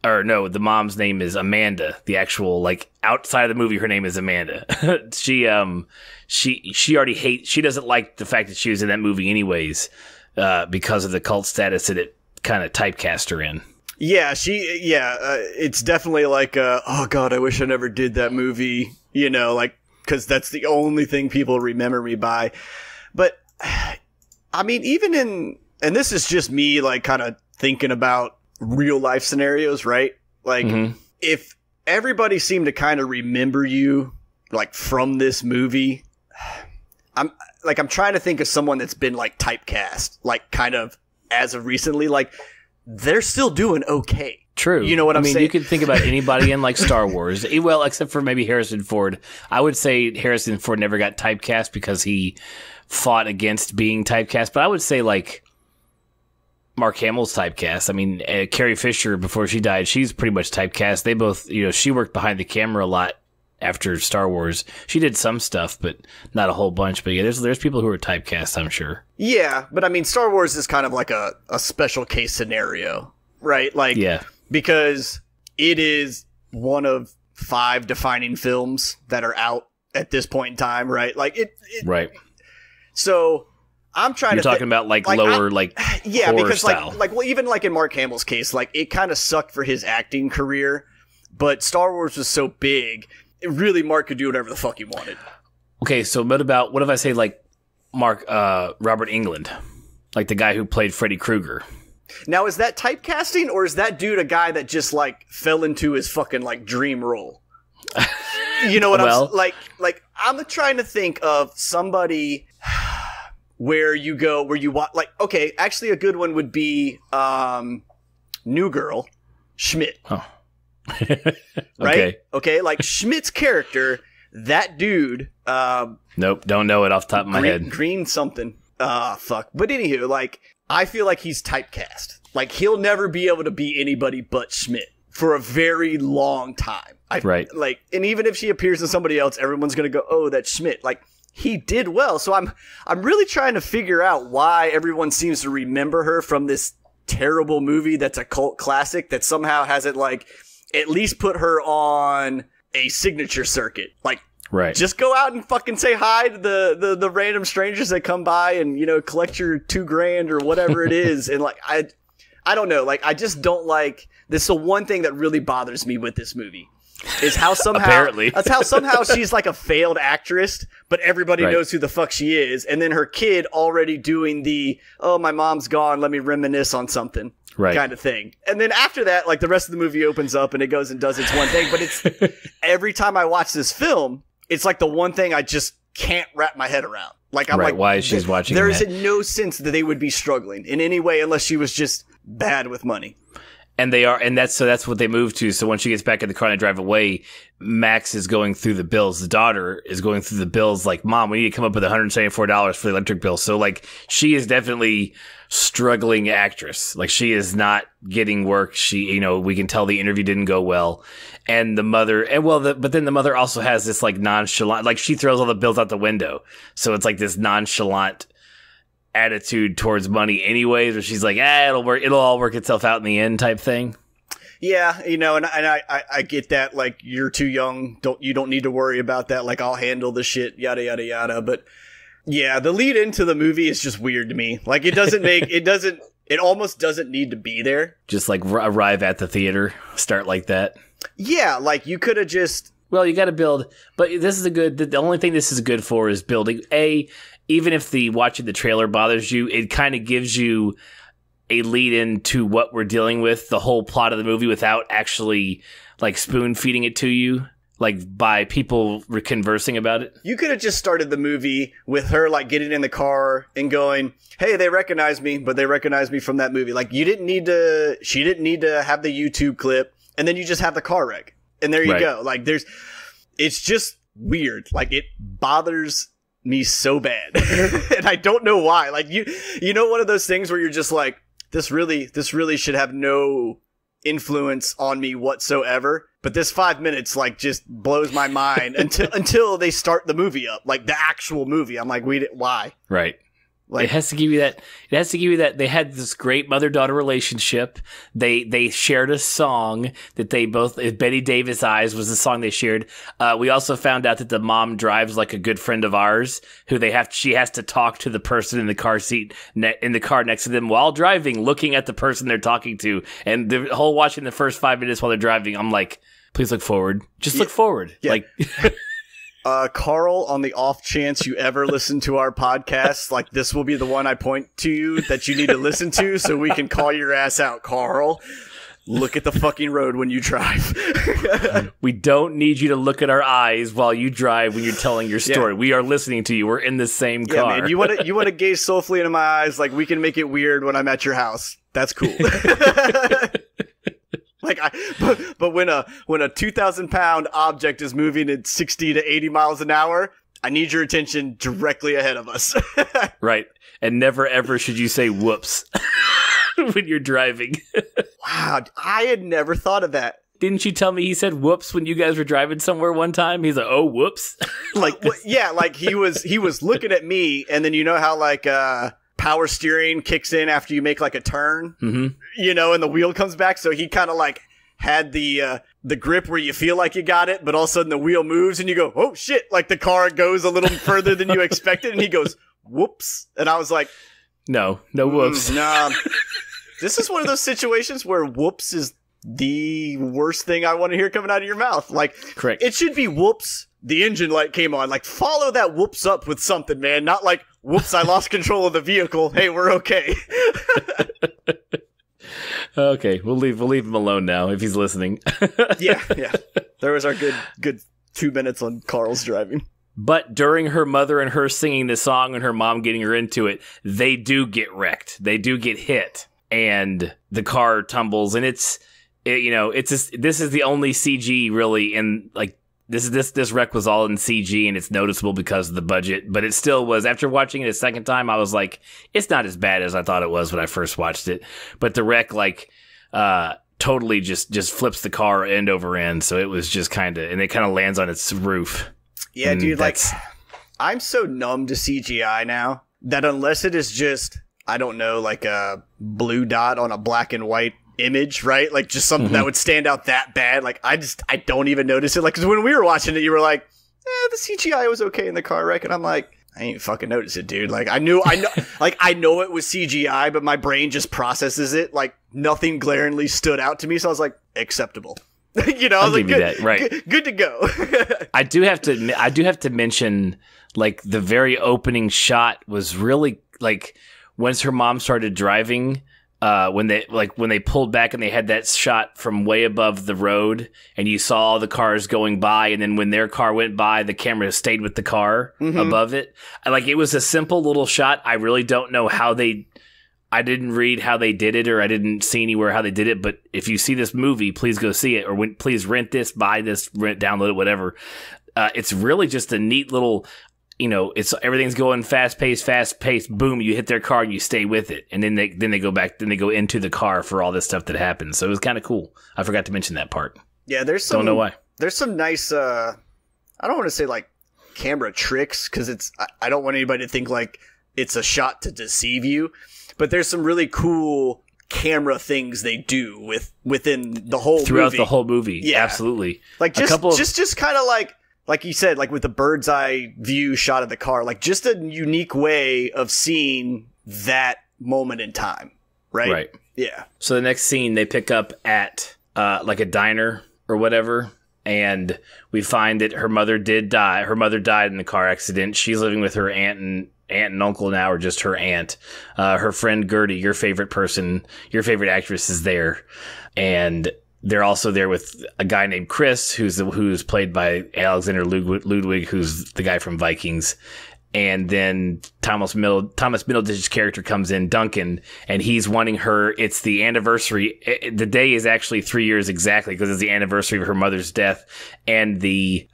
Or no, the mom's name is Amanda. The actual, like, outside of the movie, her name is Amanda. She already hates, she doesn't like the fact that she was in that movie anyways, because of the cult status that it kind of typecast her in. Yeah, it's definitely like, oh god, I wish I never did that movie, like, because that's the only thing people remember me by. But, even and this is just me, like, kind of thinking about real life scenarios, right? Like, if everybody seemed to kind of remember you, like, from this movie, I'm trying to think of someone that's been, like, typecast, like, kind of as of recently, like, they're still doing okay. True. You know what I'm saying? You could think about anybody in, like, Star Wars. Well, except for maybe Harrison Ford. I would say Harrison Ford never got typecast because he fought against being typecast. But I would say, like, Mark Hamill's typecast. Carrie Fisher, before she died, she's pretty much typecast. They both, she worked behind the camera a lot after Star Wars. She did some stuff, but not a whole bunch. But yeah, there's people who are typecast, I'm sure. Yeah, but Star Wars is kind of like a special case scenario, right? Like, yeah. Because it is one of 5 defining films that are out at this point in time, right? Like right. So I'm trying You're to talking about like lower yeah, horror because style. like well, even like in Mark Hamill's case, like it kind of sucked for his acting career, but Star Wars was so big, Mark could do whatever the fuck he wanted. Okay, so what if I say like Robert Englund, like the guy who played Freddy Krueger? Now, is that typecasting, or is that dude a guy that just like fell into his fucking like dream role? You know what I'm like? I'm trying to think of somebody where you watch. Like, okay, actually, a good one would be New Girl, Schmidt. Oh. Right? Okay, like Schmidt's character, that dude. Nope, don't know it off the top of my head. Green something. Fuck. But anywho, like, I feel like he's typecast. Like, he'll never be able to be anybody but Schmidt for a very long time. Right. Like, and even if she appears as somebody else, everyone's gonna go, "Oh, that's Schmidt." Like, he did well. So I'm really trying to figure out why everyone seems to remember her from this terrible movie that's a cult classic that somehow hasn't like at least put her on a signature circuit. Like, right. Just go out and fucking say hi to the random strangers that come by and, you know, collect your $2,000 or whatever it is. And like, I don't know. Like, I just don't like this. The one thing that really bothers me with this movie is how somehow that's how somehow she's like a failed actress, but everybody knows who the fuck she is. And then her kid already doing the, "Oh, my mom's gone, let me reminisce on something." Right. Kind of thing. And then after that, like, the rest of the movie opens up and it goes and does its one thing. But it's every time I watch this film, it's like the one thing I just can't wrap my head around. Like, I'm like, why is she watching there that? is no sense that they would be struggling in any way unless she was just bad with money. And they are, and that's what they move to. So when she gets back in the car and they drive away, Max is going through the bills. The daughter is going through the bills like, "Mom, we need to come up with $174 for the electric bill." So like, she is definitely struggling actress. Like, she is not getting work. She, you know, we can tell the interview didn't go well. And the mother, but then the mother also has this like nonchalant, like she throws all the bills out the window. So it's like this nonchalant attitude towards money anyways, where she's like, it'll all work itself out in the end type thing. Yeah, you know, and I get that, like, you're too young, you don't need to worry about that, like, I'll handle the shit, yada yada yada. But yeah, the lead into the movie is just weird to me. Like, it almost doesn't need to be there. Just like arrive at the theater, start like that. Yeah, like, you could have just, well, you got to build, but this is the only thing this is good for is building even if watching the trailer bothers you, it kind of gives you a lead into what we're dealing with, the whole plot of the movie, without actually like spoon feeding it to you, like by people conversing about it. You could have just started the movie with her like getting in the car and going, "Hey, they recognize me, but they recognize me from that movie." Like, she didn't need to have the YouTube clip, and then you just have the car wreck. And there you go. Like, it's just weird. Like, it bothers me so bad. And I don't know why. Like, you know, one of those things where you're just like, this really should have no influence on me whatsoever. But this 5 minutes, like, just blows my mind until they start the movie up, like the actual movie. I'm like, why? Right. Like, it has to give you that. They had this great mother-daughter relationship. They shared a song that they both, Betty Davis Eyes was the song they shared. We also found out that the mom drives like a good friend of ours who she has to talk to the person in the car seat, in the car next to them while driving, looking at the person they're talking to. And the whole watching the first 5 minutes while they're driving, I'm like, please look forward. Just look forward. Yeah. Like, Carl, on the off chance you ever listen to our podcast, like, this will be the one I point to you that you need to listen to so we can call your ass out. Carl, look at the fucking road when you drive. We don't need you to look at our eyes while you drive when you're telling your story. Yeah. We are listening to you. We're in the same car. Yeah, man, you want to gaze soulfully into my eyes? Like, we can make it weird when I'm at your house. That's cool. Like, but when a 2,000-pound object is moving at 60 to 80 miles an hour, I need your attention directly ahead of us. Right. And never ever should you say whoops when you're driving. Wow, I had never thought of that. Didn't you tell me he said whoops when you guys were driving somewhere one time? He's like, "Oh, whoops." Like, yeah, like he was looking at me, and then you know how like power steering kicks in after you make like a turn, you know, and the wheel comes back. So he kind of like had the grip where you feel like you got it, but all of a sudden the wheel moves and you go, oh shit, like the car goes a little further than you expected, and he goes, whoops. And I was like, no whoops. Nah. This is one of those situations where whoops is the worst thing I want to hear coming out of your mouth. Like, correct. It should be whoops, the engine light came on. Like, follow that whoops up with something, man. Not like, whoops, I lost control of the vehicle. Hey, we're okay. Okay, we'll leave him alone now if he's listening. Yeah. There was our good 2 minutes on Carl's driving. But during her mother and her singing the song and her mom getting her into it, they do get wrecked. They do get hit, and the car tumbles. And this is the only CG really in like this wreck was all in CG, and it's noticeable because of the budget. But it still was. After watching it a second time, I was like, it's not as bad as I thought it was when I first watched it. But the wreck totally just flips the car end over end. So it was just and it kind of lands on its roof. Yeah, dude, like, I'm so numb to CGI now that unless it is just, I don't know, like a blue dot on a black and white image, right? Like just something that would stand out that bad. Like I don't even notice it. Like, cause when we were watching it, you were like, the CGI was okay in the car wreck. And I'm like, I ain't fucking notice it, dude. Like I know, like I know it was CGI, but my brain just processes it. Like nothing glaringly stood out to me. So I was like, acceptable. You know, I was like, good, right. Good to go. I do have to mention, like, the very opening shot was really, like, once her mom started driving, when they pulled back and they had that shot from way above the road and you saw all the cars going by, and then when their car went by, the camera stayed with the car above it. Like, it was a simple little shot. I really don't know how I didn't read how they did it, or I didn't see anywhere how they did it. But if you see this movie, please go see it, or please rent this, buy this, download it, whatever. It's really just a neat little, it's everything's going fast paced. Boom, you hit their car and you stay with it, and then they go back, then they go into the car for all this stuff that happens. So it was kind of cool. I forgot to mention that part. Yeah, don't know why. There's some nice. I don't want to say like camera tricks, because I don't want anybody to think like it's a shot to deceive you. But there's some really cool camera things they do within the whole throughout movie. the whole movie. Yeah, absolutely. Like just kind of like you said, like with the bird's eye view shot of the car, like just a unique way of seeing that moment in time. Right. Right. Yeah. So the next scene, they pick up at like a diner or whatever, and we find that her mother did die. Her mother died in the car accident. She's living with her aunt and uncle now, or just her aunt. Her friend Gertie, your favorite actress, is there. And they're also there with a guy named Chris, who's played by Alexander Ludwig, who's the guy from Vikings. And then Thomas Middleditch's character comes in, Duncan, and he's wanting her. It's the anniversary. The day is actually 3 years exactly, because it's the anniversary of her mother's death. And the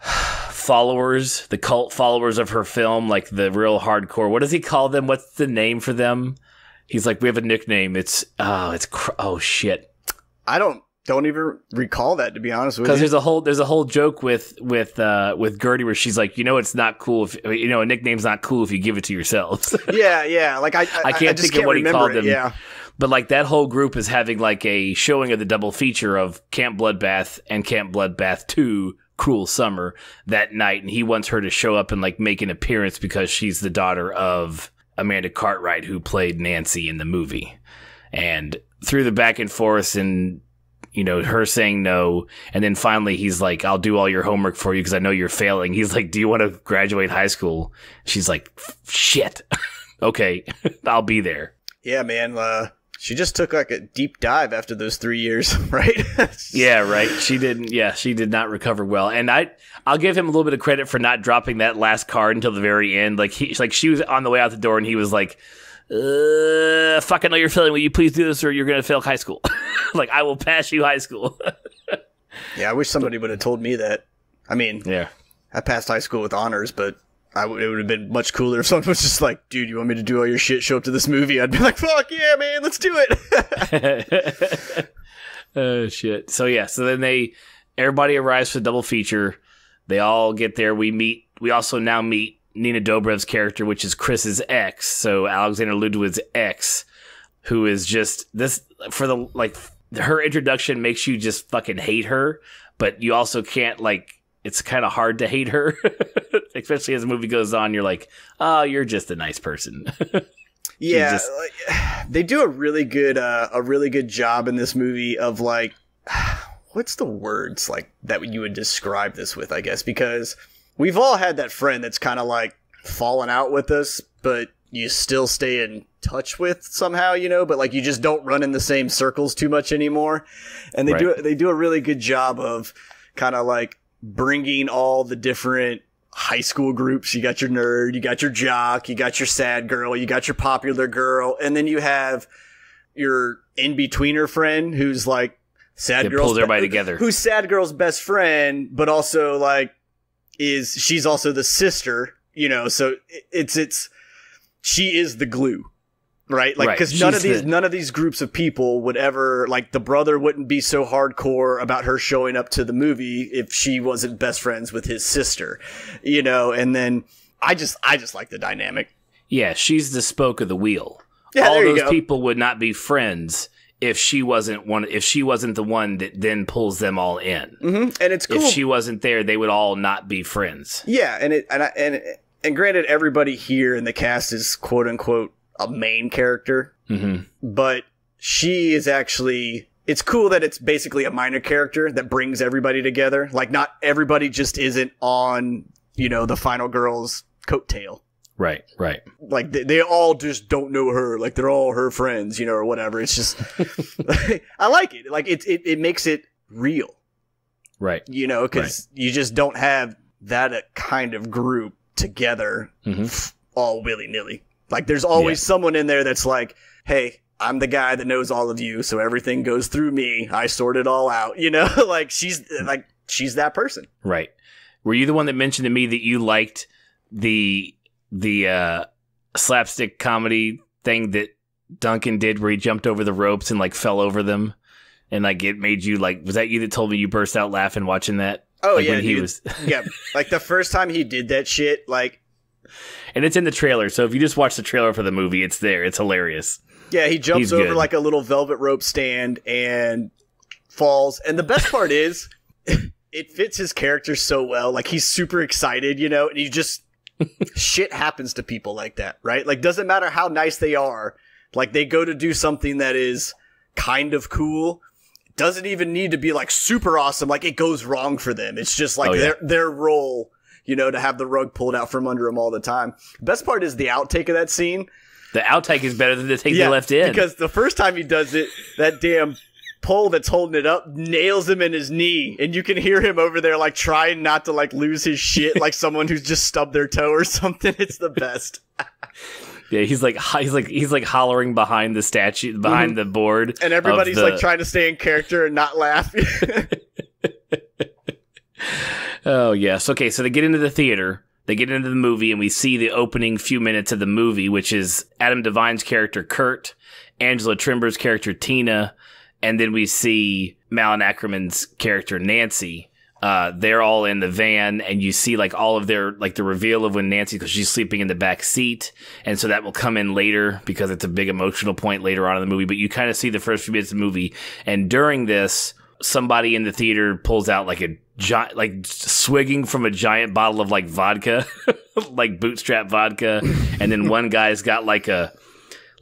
cult followers of her film, like the real hardcore, what does he call them? What's the name for them? He's like, we have a nickname. Oh shit. I don't even recall that, to be honest with you. Because there's a whole joke with Gertie where she's like, it's not cool if a nickname's not cool if you give it to yourselves. Yeah. Like I can't think of what he called them. Yeah. But like that whole group is having like a showing of the double feature of Camp Bloodbath and Camp Bloodbath 2 Cruel Summer that night, and he wants her to show up and like make an appearance because she's the daughter of Amanda Cartwright, who played Nancy in the movie. And through the back and forth and her saying no. And then finally he's like, I'll do all your homework for you because I know you're failing. He's like, do you want to graduate high school? She's like, shit. Okay, I'll be there. Yeah, man. She just took like a deep dive after those 3 years, right? Yeah, right. She did not recover well. And I'll give him a little bit of credit for not dropping that last card until the very end. Like she was on the way out the door and he was like, fuck, I know you're failing. Will you please do this or you're going to fail high school? Like, I will pass you high school. Yeah, I wish somebody would have told me that. I mean, yeah, I passed high school with honors, but it would have been much cooler if someone was just like, dude, you want me to do all your shit, show up to this movie? I'd be like, fuck yeah, man, let's do it. Oh, shit. So, yeah, so then everybody arrives for the double feature. They all get there. We also now meet Nina Dobrev's character, which is Chris's ex. So Alexander Ludwig's ex, who is just this her introduction makes you just fucking hate her, but you also can't, like, it's kind of hard to hate her, especially as the movie goes on. You're like, oh, you're just a nice person. Yeah, they do a really good job in this movie of, like, what's the words like that you would describe this with, I guess, because we've all had that friend that's kind of like fallen out with us, but you still stay in touch with somehow, you know, but like you just don't run in the same circles too much anymore. And they do a really good job of kind of like bringing all the different high school groups. You got your nerd, you got your jock, you got your sad girl, you got your popular girl, and then you have your in-betweener friend who's like sad girl, pulls everybody together. Who's sad girl's best friend, but also like she's also the sister, you know. So she is the glue, right? Like, because none of these groups of people would ever, like, the brother wouldn't be so hardcore about her showing up to the movie if she wasn't best friends with his sister, you know. And then I just like the dynamic. Yeah, she's the spoke of the wheel. Yeah, all those people would not be friends if she wasn't the one that then pulls them all in. Mm-hmm. And it's cool. If she wasn't there, they would all not be friends. Yeah, and granted, everybody here in the cast is quote unquote a main character, but she is actually. It's cool that it's basically a minor character that brings everybody together. Like, not everybody just isn't on, you know, the final girl's coattail. Right. Like, they all just don't know her. Like, they're all her friends, you know, or whatever. It's just, I like it. Like, it makes it real. Right. You know, because you just don't have that kind of group together all willy-nilly. Like, there's always someone in there that's like, hey, I'm the guy that knows all of you, so everything goes through me. I sort it all out, you know? Like, she's that person. Right. Were you the one that mentioned to me that you liked the slapstick comedy thing that Duncan did where he jumped over the ropes and, like, fell over them? And, like, it made you, like, was that you that told me you burst out laughing watching that? Oh, like, yeah. When he was yeah. Like, the first time he did that shit, like. And it's in the trailer, so if you just watch the trailer for the movie, it's there. It's hilarious. Yeah, he jumps over like a little velvet rope stand and falls. And the best part is, it fits his character so well. Like, he's super excited, you know, and he just, shit happens to people like that, right? Like, doesn't matter how nice they are. Like, they go to do something that is kind of cool. Doesn't even need to be like super awesome. Like, it goes wrong for them. It's just like their role, you know, to have the rug pulled out from under them all the time. Best part is the outtake of that scene. The outtake is better than the take they left in. Because the first time he does it, that damn pole that's holding it up nails him in his knee. And you can hear him over there, like, trying not to, like, lose his shit like someone who's just stubbed their toe or something. It's the best. Yeah, he's like hollering behind the statue, behind the board. And everybody's, like, trying to stay in character and not laugh. Oh, yes. Okay, so they get into the theater. They get into the movie, and we see the opening few minutes of the movie, which is Adam Devine's character, Kurt, Angela Trimber's character, Tina, and then we see Malin Ackerman's character, Nancy. They're all in the van, and you see, like, all of their, like, the reveal of when Nancy, because she's sleeping in the back seat, and so that will come in later, because it's a big emotional point later on in the movie, but you kind of see the first few minutes of the movie, and during this, somebody in the theater pulls out, like, a giant, like, swigging from a giant bottle of, like, vodka, like bootstrap vodka, and then one guy's got like a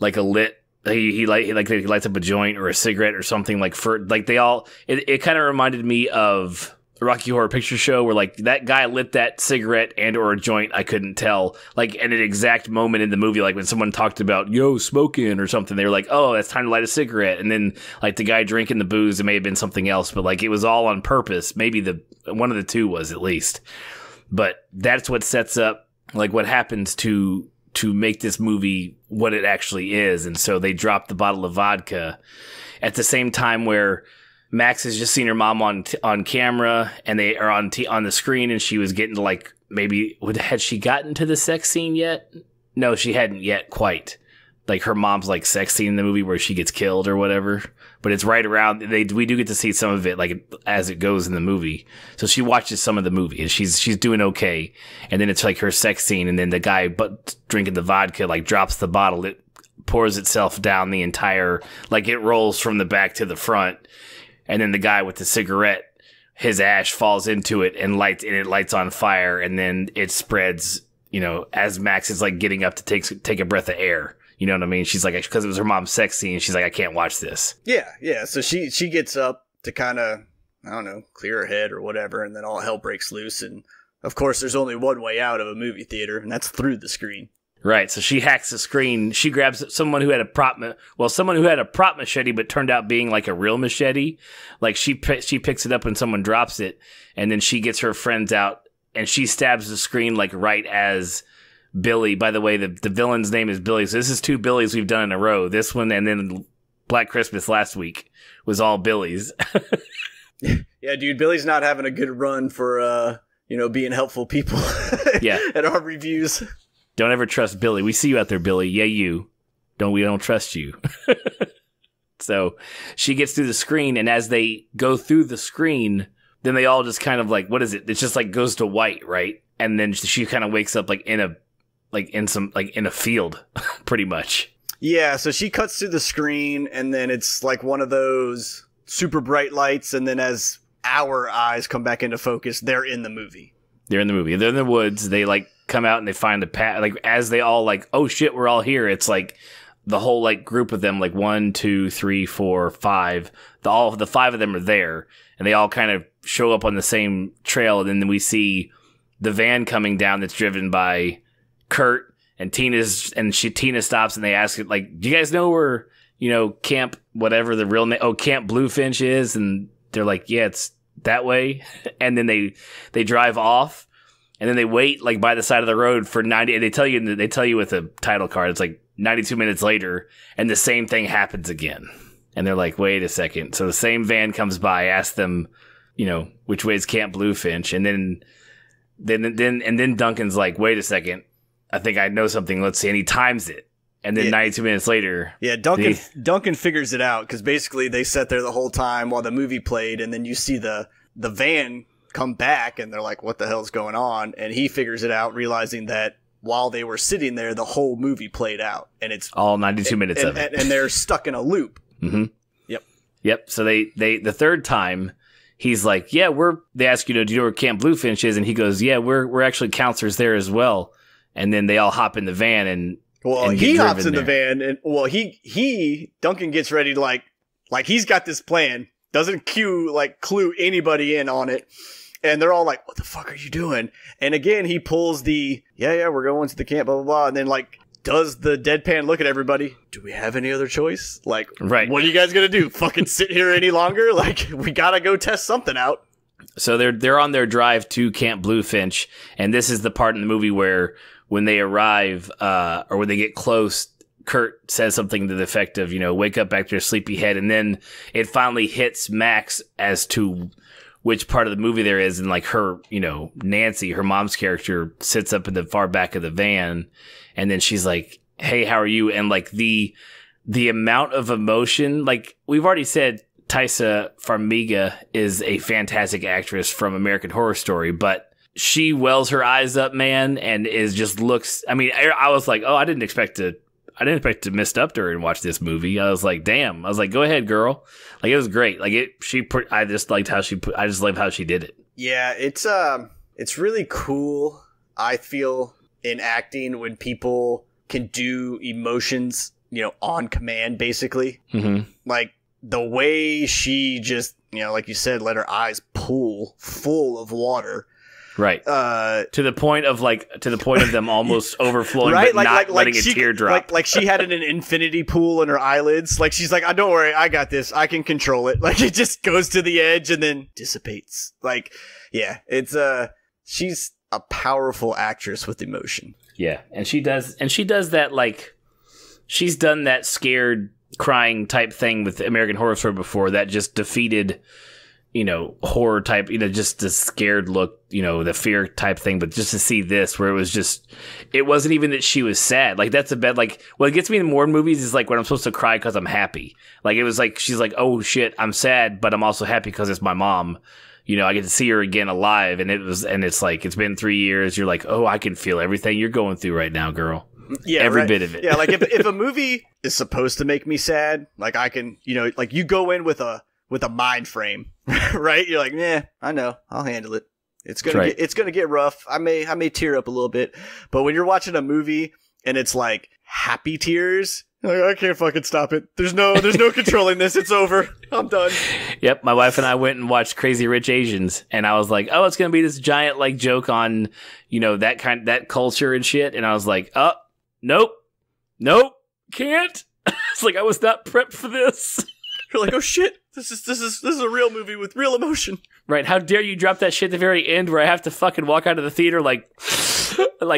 lit. He lights up a joint or a cigarette or something, like, for like they all. It kind of reminded me of Rocky Horror Picture Show, where, like, that guy lit that cigarette and or a joint. I couldn't tell, like, at an exact moment in the movie, like when someone talked about smoking or something, they were like, oh, it's time to light a cigarette, and then, like, the guy drinking the booze, it may have been something else, but, like, it was all on purpose. Maybe one of the two was, at least. But that's what sets up, like, what happens to make this movie what it actually is. And so they drop the bottle of vodka at the same time where Max has just seen her mom on camera, and they are on the screen, and she was getting to, like, maybe had she gotten to the sex scene yet? No, she hadn't yet quite. Like, her mom's, like, sex scene in the movie where she gets killed or whatever. But it's right around. We do get to see some of it, like, as it goes in the movie. So she watches some of the movie, and she's doing okay. And then it's like her sex scene, and then the guy drinking the vodka, like, drops the bottle. It pours itself down the entire, like it rolls from the back to the front. And then the guy with the cigarette, his ash falls into it and it lights on fire. And then it spreads, you know, as Max is like getting up to take a breath of air. You know what I mean? She's like, because it was her mom's sex scene. She's like, I can't watch this. Yeah. So she gets up to kind of, I don't know, clear her head or whatever. And then all hell breaks loose. And of course, there's only one way out of a movie theater, and that's through the screen. Right. So she hacks the screen. She grabs someone who had a prop machete, but turned out being like a real machete. Like she picks it up when someone drops it, and then she gets her friends out and she stabs the screen like right as Billy. By the way, the villain's name is Billy. So this is 2 Billies we've done in a row. This one and then Black Christmas last week was all Billies. Yeah, dude, Billy's not having a good run for being helpful people. Yeah. At our reviews. Don't ever trust Billy. We see you out there, Billy. Yeah, you. We don't trust you. So she gets through the screen, and as they go through the screen, then they all just kind of like, what is it? It's just like goes to white, right? And then she kind of wakes up like in a field, pretty much. Yeah, so she cuts through the screen, and then it's like one of those super bright lights, and then as our eyes come back into focus, they're in the movie. They're in the woods. They like come out and they find a path. Like as they all like, oh shit, we're all here. It's like the whole like group of them, like 1, 2, 3, 4, 5. The 5 of them are there, and they all kind of show up on the same trail. And then we see the van coming down that's driven by Kurt and Tina stops and they ask it like, do you guys know where, Camp whatever the real name? Oh, Camp Bluefinch is. And they're like, yeah, it's that way. And then they drive off, and then they wait like by the side of the road for 90. And they tell you with a title card, it's like 92 minutes later, and the same thing happens again. And they're like, wait a second. So the same van comes by, asks them, which way is Camp Bluefinch? And then Duncan's like, wait a second, I think I know something. Let's see. And he times it. And then 92 minutes later... Yeah, Duncan figures it out, because basically they sat there the whole time while the movie played, and then you see the van come back, and they're like, what the hell's going on? And he figures it out, realizing that while they were sitting there, the whole movie played out. And it's... all 92 minutes of it. And they're stuck in a loop. Mm-hmm. Yep. So they the third time, he's like, yeah, they ask do you know where Camp Bluefinch is? And he goes, yeah, we're actually counselors there as well. And then they all hop in the van and... Well, he hops in the van, and Duncan gets ready to like he's got this plan, doesn't clue anybody in on it, and they're all like, "What the fuck are you doing?" And again, he pulls we're going to the camp, blah blah blah, and then like does the deadpan look at everybody. Do we have any other choice? Like, right? What are you guys gonna do? Fucking sit here any longer? Like, we gotta go test something out. So they're on their drive to Camp Bluefinch, and this is the part in the movie where, when they arrive, or when they get close, Kurt says something to the effect of, wake up back to your sleepy head. And then it finally hits Max as to which part of the movie there is. And like her, Nancy, her mom's character, sits up in the far back of the van. And then she's like, hey, how are you? And like the amount of emotion, like we've already said, Taissa Farmiga is a fantastic actress from American Horror Story, but she wells her eyes up, man, and looks. I mean, I was like, oh, I didn't expect to mist up to her and watch this movie. I was like, damn. I was like, go ahead, girl. Like, it was great. Like I just liked how I just loved how she did it. Yeah, it's really cool. I feel in acting when people can do emotions, on command, basically. Mm-hmm. Like the way she just, like you said, let her eyes pool full of water. Right. To the point of them almost overflowing, right? but not letting a tear drop. Like she had an infinity pool in her eyelids. Like she's like, don't worry, I got this. I can control it. Like it just goes to the edge and then dissipates. Like, yeah, it's she's a powerful actress with emotion. Yeah, and she does that, like, she's done that scared crying type thing with American Horror Story before that just defeated, horror type, just the scared look, the fear type thing. But just to see this, where it wasn't even that she was sad. Like, that's a bad, like, what gets me in more movies is like when I'm supposed to cry because I'm happy. Like, it was like, she's like, oh shit, I'm sad, but I'm also happy because it's my mom. I get to see her again alive. And it's like, it's been 3 years. You're like, oh, I can feel everything you're going through right now, girl. Yeah, every bit of it. Yeah, like if a movie is supposed to make me sad, like I can, like you go in with a mind frame, right? You're like, yeah, I know, I'll handle it. It's gonna get rough. I may tear up a little bit, but when you're watching a movie and it's like happy tears, like, I can't fucking stop it. There's no controlling this. It's over. I'm done. Yep, my wife and I went and watched Crazy Rich Asians, and I was like, "Oh, it's gonna be this giant like joke on, that culture and shit." And I was like, "Oh, nope, can't." It's like I was not prepped for this. You're like, "Oh shit, this is a real movie with real emotion." Right? How dare you drop that shit at the very end where I have to fucking walk out of the theater like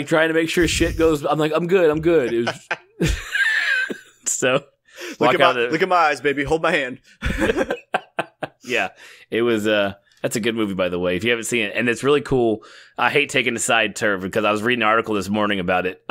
trying to make sure shit goes. I'm like, I'm good. It was. So look at my eyes, baby. Hold my hand. Yeah, it was. That's a good movie, by the way. If you haven't seen it, and it's really cool. I hate taking a side turn because I was reading an article this morning about it.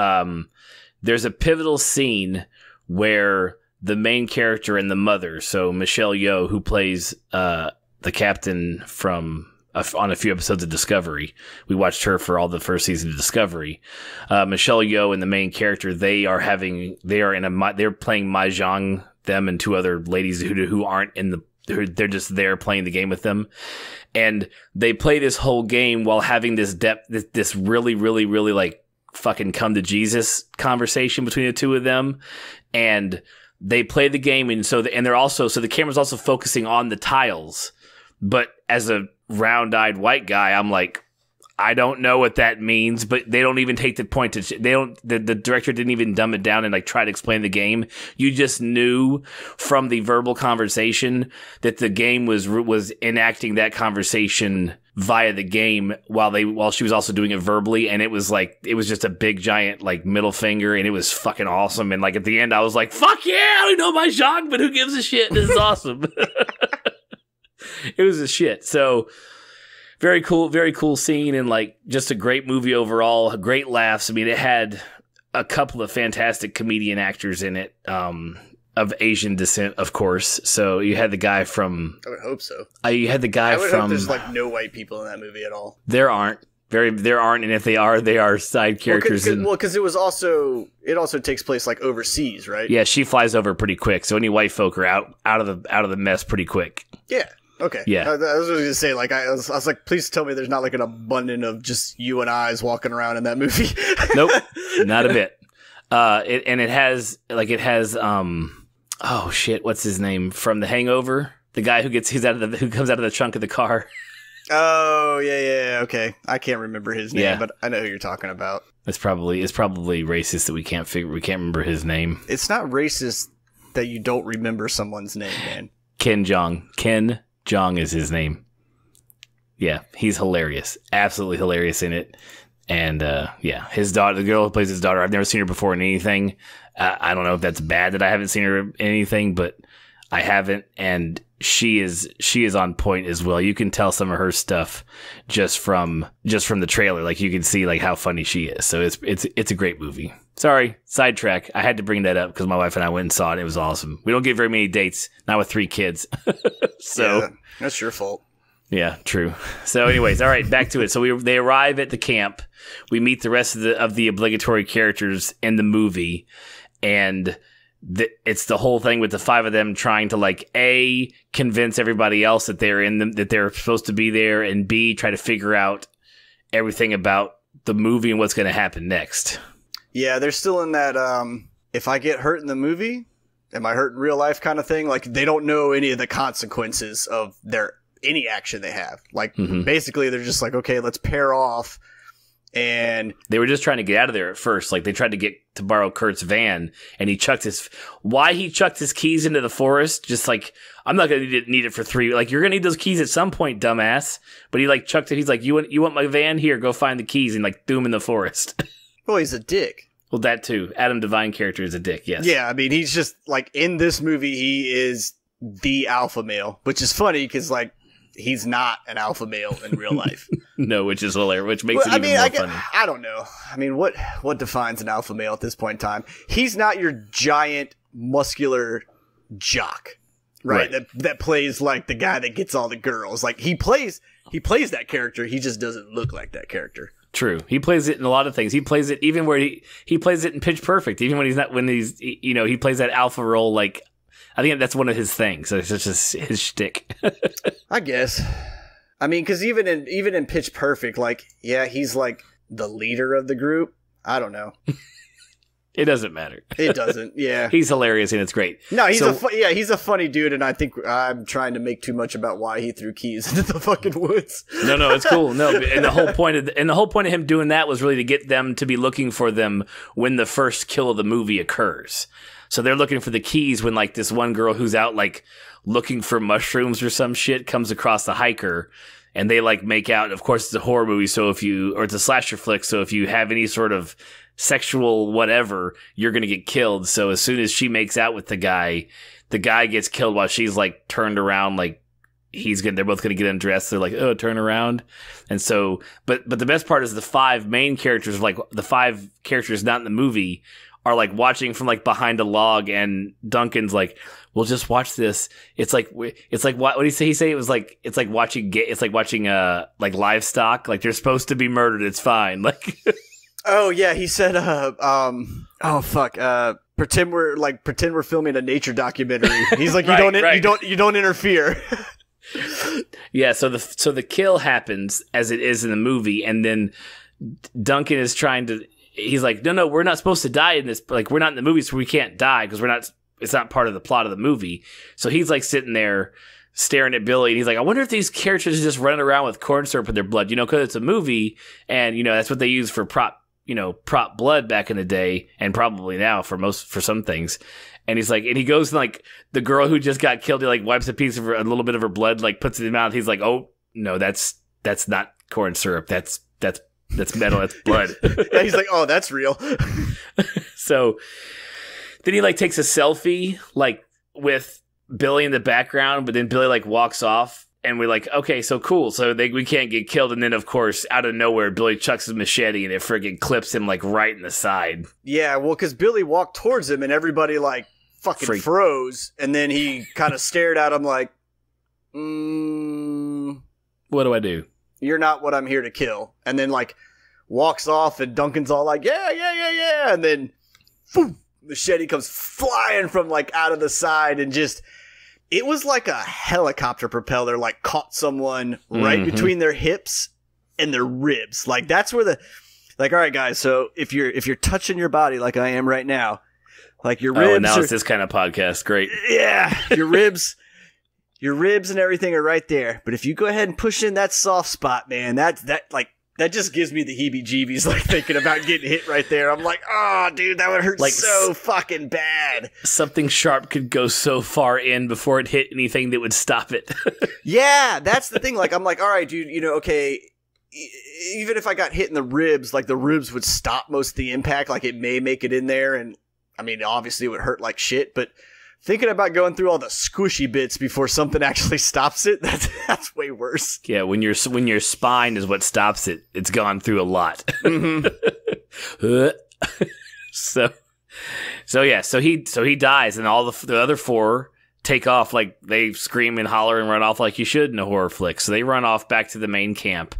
There's a pivotal scene where the main character and the mother, so Michelle Yeoh, who plays the captain from on a few episodes of Discovery. We watched her for all the first season of Discovery. Michelle Yeoh and the main character, they're playing mahjong. Them and two other ladies who aren't they're just there playing the game with them, and they play this whole game while having this this really, really, really like fucking come to Jesus conversation between the two of them, and they play the game, and the camera's also focusing on the tiles. But as a round-eyed white guy, I'm like, I don't know what that means, but they don't even take the point the director didn't even dumb it down and like try to explain the game. You just knew from the verbal conversation that the game was enacting that conversation via the game while she was also doing it verbally, and it was just a big giant like middle finger, and it was fucking awesome. And like at the end I was like, fuck yeah, I don't know my genre, but who gives a shit? This is awesome. It was a shit. So very cool scene, and like just a great movie overall. Great laughs. I mean, it had a couple of fantastic comedian actors in it, of Asian descent, of course. So you had the guy from. I would hope so. You had the guy from. Hope there's like no white people in that movie at all. There aren't, and if they are side characters. Because it also takes place like overseas, right? Yeah, she flies over pretty quick, so any white folk are out of the mess pretty quick. Yeah. Okay. Yeah. I was going to say, like, I was like, please tell me there's not like an abundance of just you and I's walking around in that movie. Nope, not a bit. It has oh shit, what's his name from The Hangover? The guy who comes out of the trunk of the car. Oh yeah. Okay, I can't remember his name, but I know who you're talking about. It's probably racist that we can't remember his name. It's not racist that you don't remember someone's name, man. Ken Jeong is his name. Yeah, he's hilarious. Absolutely hilarious in it. And his daughter, the girl who plays his daughter, I've never seen her before in anything. I don't know if that's bad that I haven't seen her in anything, but I haven't, and she is on point as well. You can tell some of her stuff just from the trailer. Like you can see like how funny she is. So it's a great movie. Sorry, sidetrack. I had to bring that up because my wife and I went and saw it. It was awesome. We don't get very many dates, not with 3 kids. So yeah, that's your fault. Yeah, true. So anyways, all right, back to it. So they arrive at the camp. We meet the rest of the obligatory characters in the movie, and it's the whole thing with the 5 of them trying to like A, convince everybody else that that they're supposed to be there, and B, try to figure out everything about the movie and what's going to happen next. Yeah, they're still in that if I get hurt in the movie, am I hurt in real life kind of thing. Like they don't know any of the consequences of any action they have. Like basically they're just like, okay, let's pair off. And they were just trying to get out of there at first. Like they tried to borrow Kurt's van, and he chucked his keys into the forest. Just like, I'm not going to need it for 3. Like, you're going to need those keys at some point, dumbass. But he like chucked it. He's like, you want my van? Here, go find the keys, and like threw him in the forest. Well, he's a dick. Well, that too. Adam Devine character is a dick. Yes. Yeah. I mean, he's just like in this movie, he is the alpha male, which is funny because like, he's not an alpha male in real life. No, which is hilarious, which makes it even more funny. I don't know. I mean, what defines an alpha male at this point in time? He's not your giant, muscular jock, right? That plays like the guy that gets all the girls. Like he plays that character. He just doesn't look like that character. True. He plays it in a lot of things. He plays it even where he plays it in Pitch Perfect, even when he's he plays that alpha role. Like, I think that's one of his things. So it's just his shtick. I guess. I mean, because even in Pitch Perfect, like, yeah, he's like the leader of the group. I don't know. It doesn't matter. It doesn't. Yeah, he's hilarious and it's great. No, he's a funny dude, and I think I'm trying to make too much about why he threw keys into the fucking woods. No, it's cool. No, and the whole point of him doing that was really to get them to be looking for them when the first kill of the movie occurs. So they're looking for the keys when like this one girl who's out like looking for mushrooms or some shit comes across the hiker. And they like make out. Of course, it's a horror movie, or it's a slasher flick. So if you have any sort of sexual whatever, you're gonna get killed. So as soon as she makes out with the guy gets killed while she's like turned around, like they're both gonna get undressed. They're like, oh, turn around. And so, but the best part is the 5 main characters, like the 5 characters not in the movie, are like watching from like behind a log, and Duncan's like, "We'll just watch this." It's like what did he say? He said it was like it's like watching like livestock. Like they're supposed to be murdered. It's fine. Like, oh yeah, he said, pretend we're filming a nature documentary. He's like, you don't interfere. Yeah. So the kill happens as it is in the movie, and then Duncan is trying to. He's like, no, we're not supposed to die in this. Like, we're not in the movie, so we can't die because it's not part of the plot of the movie. So he's like sitting there staring at Billy, and he's like, I wonder if these characters are just running around with corn syrup in their blood, because it's a movie, and that's what they use for prop blood back in the day, and probably now for some things. And he's like, and he goes and like the girl who just got killed, he like wipes a little bit of her blood, like puts it in his mouth. He's like, oh no, that's not corn syrup. That's metal. That's blood. Yeah, he's like, oh, that's real. So then he like takes a selfie like with Billy in the background, but then Billy like walks off, and we're like, okay, so cool. So we can't get killed. And then of course, out of nowhere, Billy chucks his machete and it friggin' clips him like right in the side. Yeah, well, because Billy walked towards him and everybody like fucking froze, and then he kind of stared at him like, what do I do? You're not what I'm here to kill. And then like walks off, and Duncan's all like, yeah. And then boom, machete comes flying from like out of the side, and it was like a helicopter propeller like caught someone right between their hips and their ribs. Like that's where all right guys, so if you're touching your body like I am right now, like your ribs. Oh, and now it's this kind of podcast. Great. Yeah. Your ribs and everything are right there. But if you go ahead and push in that soft spot, man, that just gives me the heebie-jeebies, like thinking about getting hit right there. I'm like, oh, dude, that would hurt like so fucking bad. Something sharp could go so far in before it hit anything that would stop it. Yeah, that's the thing. Like, I'm like, all right, dude, okay, even if I got hit in the ribs, like the ribs would stop most of the impact. Like it may make it in there, and I mean, obviously it would hurt like shit, but thinking about going through all the squishy bits before something actually stops it, that's way worse. Yeah, when your spine is what stops it, it's gone through a lot. So he dies, and all the other 4 take off, like they scream and holler and run off like you should in a horror flick. So they run off back to the main camp,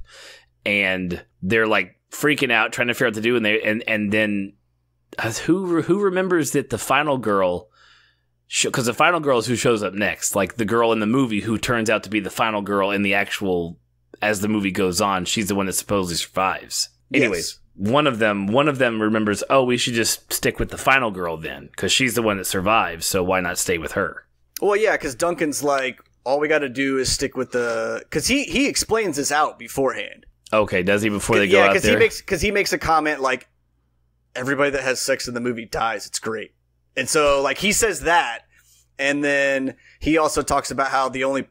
and they're like freaking out, trying to figure out what to do, and then who remembers that the final girl. Because the final girl is who shows up next, like the girl in the movie who turns out to be the final girl in the actual, as the movie goes on, she's the one that supposedly survives. Anyways, one of them remembers, oh, we should just stick with the final girl then, because she's the one that survives, so why not stay with her? Well, yeah, because Duncan's like, all we got to do is stick with because he explains this out beforehand. Okay, does he before they go out there? Yeah, because he makes a comment like, everybody that has sex in the movie dies, it's great. And so, like, he says that, and then he also talks about how the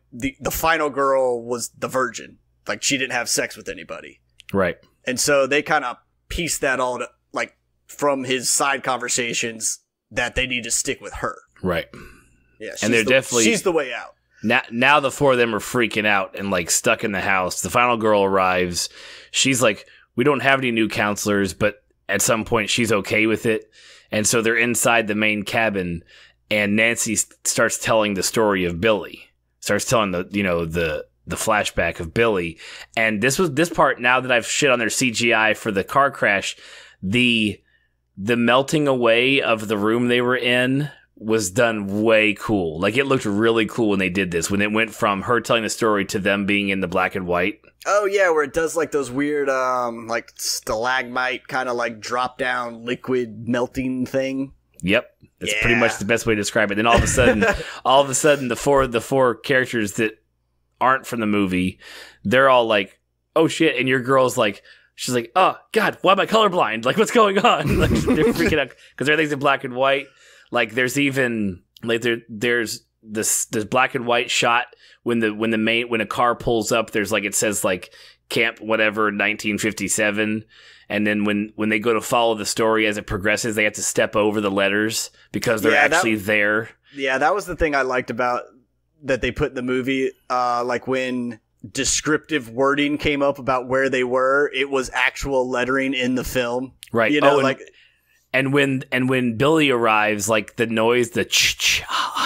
final girl was the virgin. Like, she didn't have sex with anybody. Right. And so they kind of piece that all to, like, from his side conversations that they need to stick with her. Right. Yeah. And she's the way out. Now the 4 of them are freaking out and, like, stuck in the house. The final girl arrives. She's like, we don't have any new counselors, but at some point she's okay with it. And so they're inside the main cabin, and Nancy starts telling the story of Billy. Starts telling the the flashback of Billy. And this part, now that I've shit on their CGI for the car crash, the melting away of the room they were in was done way cool. Like, it looked really cool when they did this, when it went from her telling the story to them being in the black and white. Oh yeah, where it does like those weird like stalagmite kind of like drop down liquid melting thing. Yep. That's pretty much the best way to describe it. Then all of a sudden, the four characters that aren't from the movie, they're all like, oh shit, and your girl's like, she's like, oh god, why am I colorblind? Like, what's going on? Like, they're freaking out because everything's in black and white. Like, there's even like there's this black and white shot when a car pulls up. There's like, it says like Camp whatever 1957, and then when they go to follow the story as it progresses, they have to step over the letters because they're actually there. Yeah, that was the thing I liked about that they put in the movie. Like when descriptive wording came up about where they were, it was actual lettering in the film. Right. You know, like. And when Billy arrives, like the noise, the ch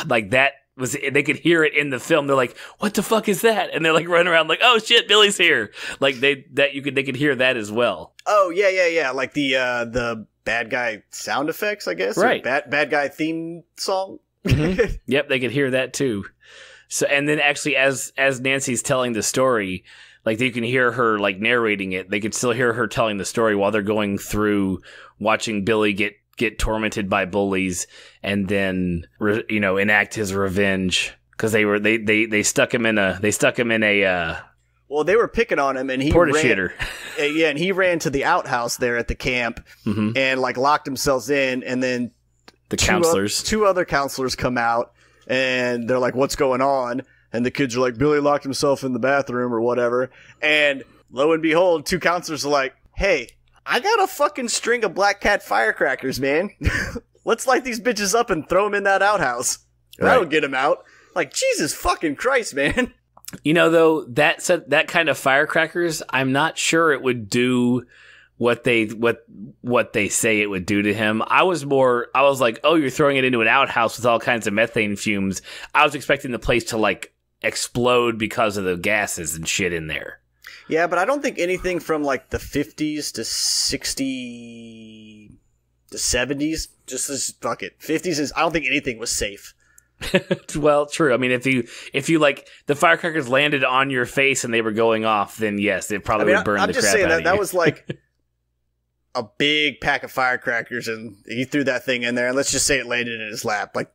like that was, they could hear it in the film. They're like, "What the fuck is that?" And they're like running around like, "Oh shit, Billy's here!" Like they could hear that as well. Oh yeah. Like the bad guy sound effects, I guess. Right. Bad guy theme song. Mm-hmm. Yep, they could hear that too. So, and then actually, as Nancy's telling the story, like you can hear her like narrating it. They could still hear her telling the story while they're going through watching Billy get tormented by bullies, and then enact his revenge because they stuck him in a well, they were picking on him, and he porta shitter. Yeah, and he ran to the outhouse there at the camp and like locked themselves in, and then two other counselors come out, and they're like, "What's going on?" And the kids are like, "Billy locked himself in the bathroom or whatever." And lo and behold, two counselors are like, "Hey, I got a fucking string of Black Cat firecrackers, man. Let's light these bitches up and throw them in that outhouse. That'll get them out." Like, Jesus fucking Christ, man. You know, though, that kind of firecrackers, I'm not sure it would do what they say it would do to him. I was like, oh, you're throwing it into an outhouse with all kinds of methane fumes. I was expecting the place to like explode because of the gases and shit in there. Yeah, but I don't think anything from like the 50s to 60 to 70s, just as fuck it. 50s is, I don't think anything was safe. Well, true. I mean, if you like the firecrackers landed on your face and they were going off, then yes, it probably would burn the crap out of you. I'm just saying that was like a big pack of firecrackers, and he threw that thing in there, and let's just say it landed in his lap. Like,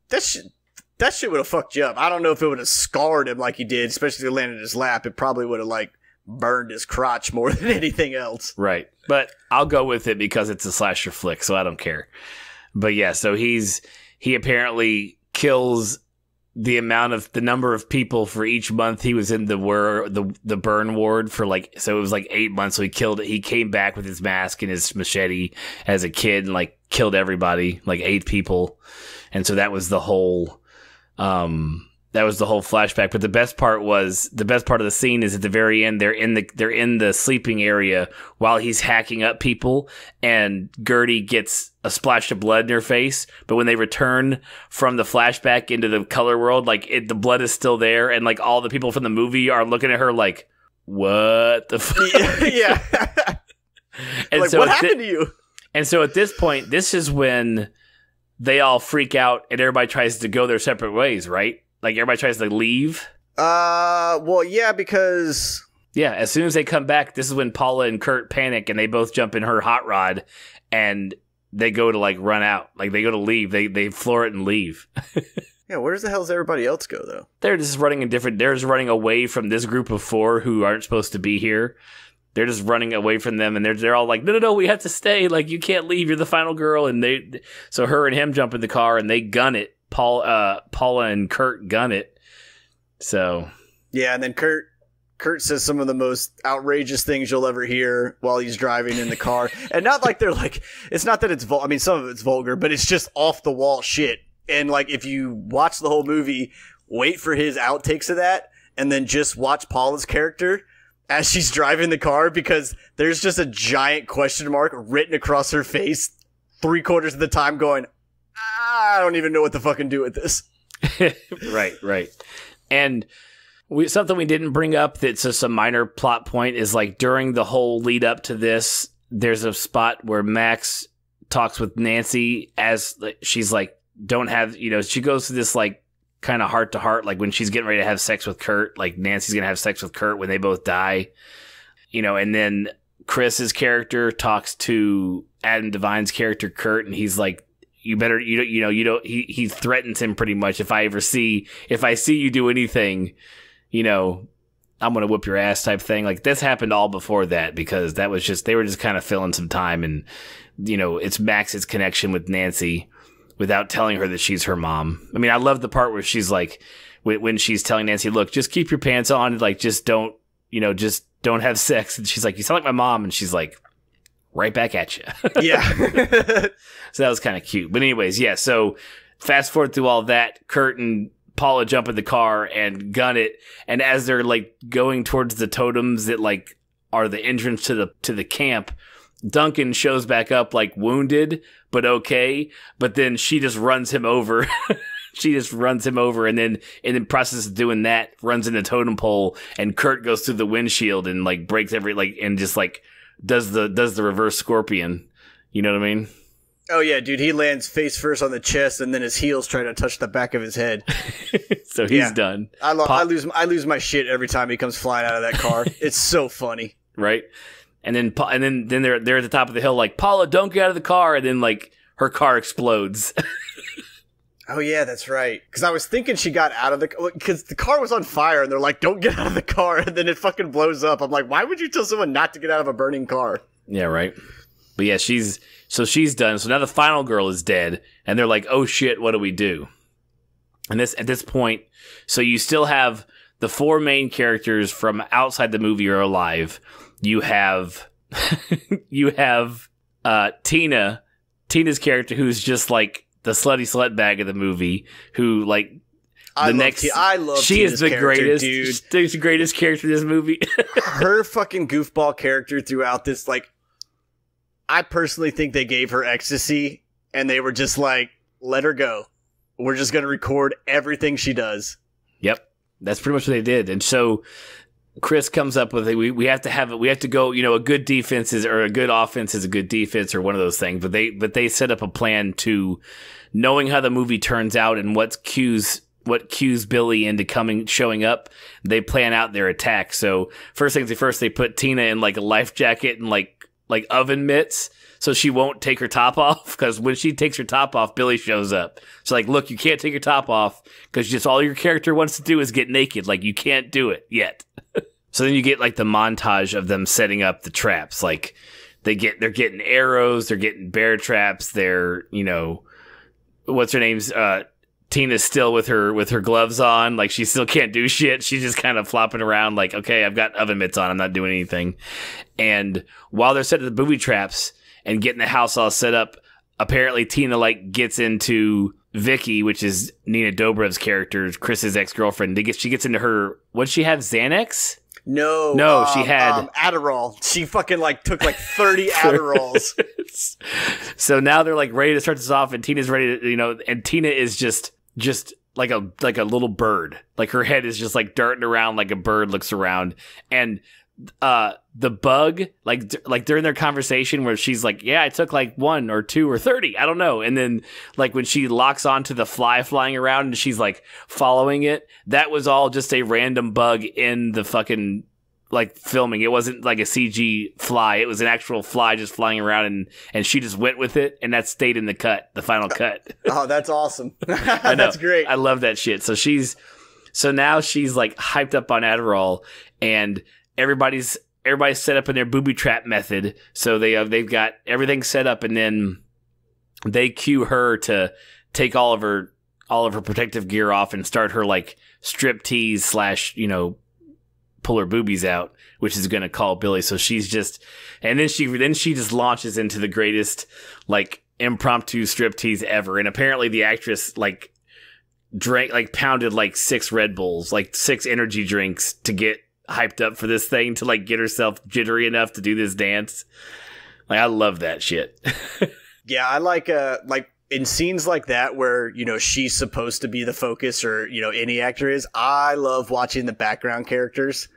that shit would have fucked you up. I don't know if it would have scarred him like he did, especially if it landed in his lap. It probably would have like burned his crotch more than anything else. Right. But I'll go with it because it's a slasher flick, so I don't care. But yeah, so he apparently kills the number of people for each month he was in the burn ward for, like, so it was like 8 months. So he came back with his mask and his machete as a kid and like killed everybody, like 8 people. And so that was the whole flashback. But the best part of the scene is at the very end. They're in the sleeping area while he's hacking up people, and Gertie gets a splash of blood in her face. But when they return from the flashback into the color world, like the blood is still there, and like all the people from the movie are looking at her like, "What the fuck?" Yeah. And like, so what happened to you? And so at this point, this is when they all freak out and everybody tries to go their separate ways, right? Like, everybody tries to leave? Well, yeah, because... Yeah, as soon as they come back, this is when Paula and Kurt panic, and they both jump in her hot rod, and they go to, like, run out. Like, they go to leave. They floor it and leave. Yeah, where the hell does everybody else go, though? They're just running away from this group of 4 who aren't supposed to be here. They're just running away from them, and they're all like, no, we have to stay. Like, you can't leave. You're the final girl. And so her and him jump in the car, and they gun it. Paula and Kurt gun it. So yeah, and then Kurt says some of the most outrageous things you'll ever hear while he's driving in the car. And not like they're like, it's not that it's I mean, some of it's vulgar, but it's just off the wall shit. And like, if you watch the whole movie, wait for his outtakes of that, and then just watch Paula's character as she's driving the car, because there's just a giant question mark written across her face 3/4 of the time going, I don't even know what to fucking do with this. Right. And Something we didn't bring up that's just a minor plot point is like during the whole lead up to this, there's a spot where Max talks with Nancy as she's like, don't have, she goes to this like kind of heart to heart, like when she's getting ready to have sex with Kurt, like Nancy's going to have sex with Kurt when they both die, and then Chris's character talks to Adam Devine's character, Kurt, and he's like, you better, he threatens him pretty much. If I see you do anything, I'm going to whoop your ass type thing. Like this happened all before that because that was just, they were just kind of filling some time and, it's Max's connection with Nancy without telling her that she's her mom. I mean, I love the part where she's like, when she's telling Nancy, look, just keep your pants on. Like, just don't have sex. And she's like, you sound like my mom. And she's like, right back at you. Yeah. So that was kind of cute. But anyways, yeah. So fast forward through all that, Kurt and Paula jump in the car and gun it. And as they're like going towards the totems that like are the entrance to the camp, Duncan shows back up like wounded, but okay. But then she just runs him over. And then in the process of doing that, runs into the totem pole, and Kurt goes through the windshield and like breaks and just like does the reverse scorpion. You know what I mean? Oh yeah, dude, he lands face first on the chest, and then his heels try to touch the back of his head. So he's done. I lose my shit every time he comes flying out of that car. It's so funny, right? And then they're at the top of the hill, like, Paula, don't get out of the car, and then like her car explodes. Oh yeah, that's right. Because I was thinking she got out of because the car was on fire, and they're like, "Don't get out of the car," and then it fucking blows up. I'm like, why would you tell someone not to get out of a burning car? Yeah, right. But yeah, she's done. So now the final girl is dead, and they're like, "Oh shit, what do we do?" And at this point, so you still have the four main characters from outside the movie are alive. You have Tina's character, who's just like the slutty slut bag of the movie, who like I love she Tina's is the greatest, dude. She's the greatest character in this movie. Her fucking goofball character throughout this, like, I personally think they gave her ecstasy, and they were just like, let her go. We're just gonna record everything she does. Yep, that's pretty much what they did. And so Chris comes up with we have to go, a good defense or a good offense is a good defense, or one of those things. But they set up a plan to, knowing how the movie turns out and what cues Billy into showing up, they plan out their attack. So first things first, they put Tina in like a life jacket and like oven mitts, so she won't take her top off, because when she takes her top off, Billy shows up. So like, look, you can't take your top off because just all your character wants to do is get naked. Like, you can't do it yet. So then you get like the montage of them setting up the traps. Like they're getting arrows, they're getting bear traps. They're, what's her name's, Tina's still with her gloves on. Like, she still can't do shit. She's just kind of flopping around like, okay, I've got oven mitts on. I'm not doing anything. And while they're setting the booby traps and getting the house all set up, apparently Tina like gets into Vicky, which is Nina Dobrev's character, Chris's ex-girlfriend. She gets into her, what did she have, Xanax? No, she had Adderall. She fucking like took like 30 Adderalls. So now they're like ready to start this off, and Tina's ready to, and Tina is just like a little bird. Like, her head is just like darting around like a bird looks around. And the bug, like during their conversation where she's like, yeah, I took like 1 or 2 or 30, I don't know. And then like when she locks onto the fly flying around and she's like following it, that was all just a random bug in the fucking like filming. It wasn't like a CG fly. It was an actual fly just flying around, and she just went with it, and that stayed in the final cut. Oh, that's awesome. I know. That's great. I love that shit. So now she's like hyped up on Adderall, and everybody's set up in their booby trap method. So they've got everything set up, and then they cue her to take all of her protective gear off and start her like strip tease / pull her boobies out, which is going to call Billy. So she's just, and then she just launches into the greatest like impromptu strip tease ever. And apparently the actress like pounded like 6 Red Bulls, like 6 energy drinks to get hyped up for this thing, to like get herself jittery enough to do this dance. Like, I love that shit. Yeah, I like in scenes like that where, you know, she's supposed to be the focus, or, you know, any actor is, I love watching the background characters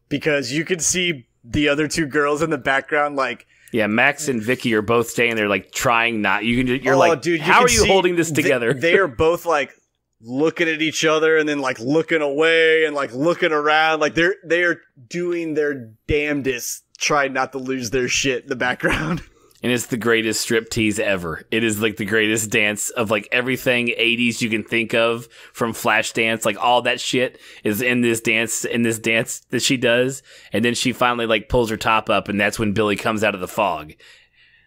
because you can see the other two girls in the background, like, yeah, Max and Vicky are both staying there, like trying not. You're like, dude, how are you holding this together? They are both like looking at each other and then like looking away and like looking around, like they are doing their damnedest, trying not to lose their shit in the background. And it's the greatest striptease ever. It is like the greatest dance of like everything 80s you can think of, from Flashdance, like all that shit is in this dance that she does. And then she finally like pulls her top up, and that's when Billy comes out of the fog.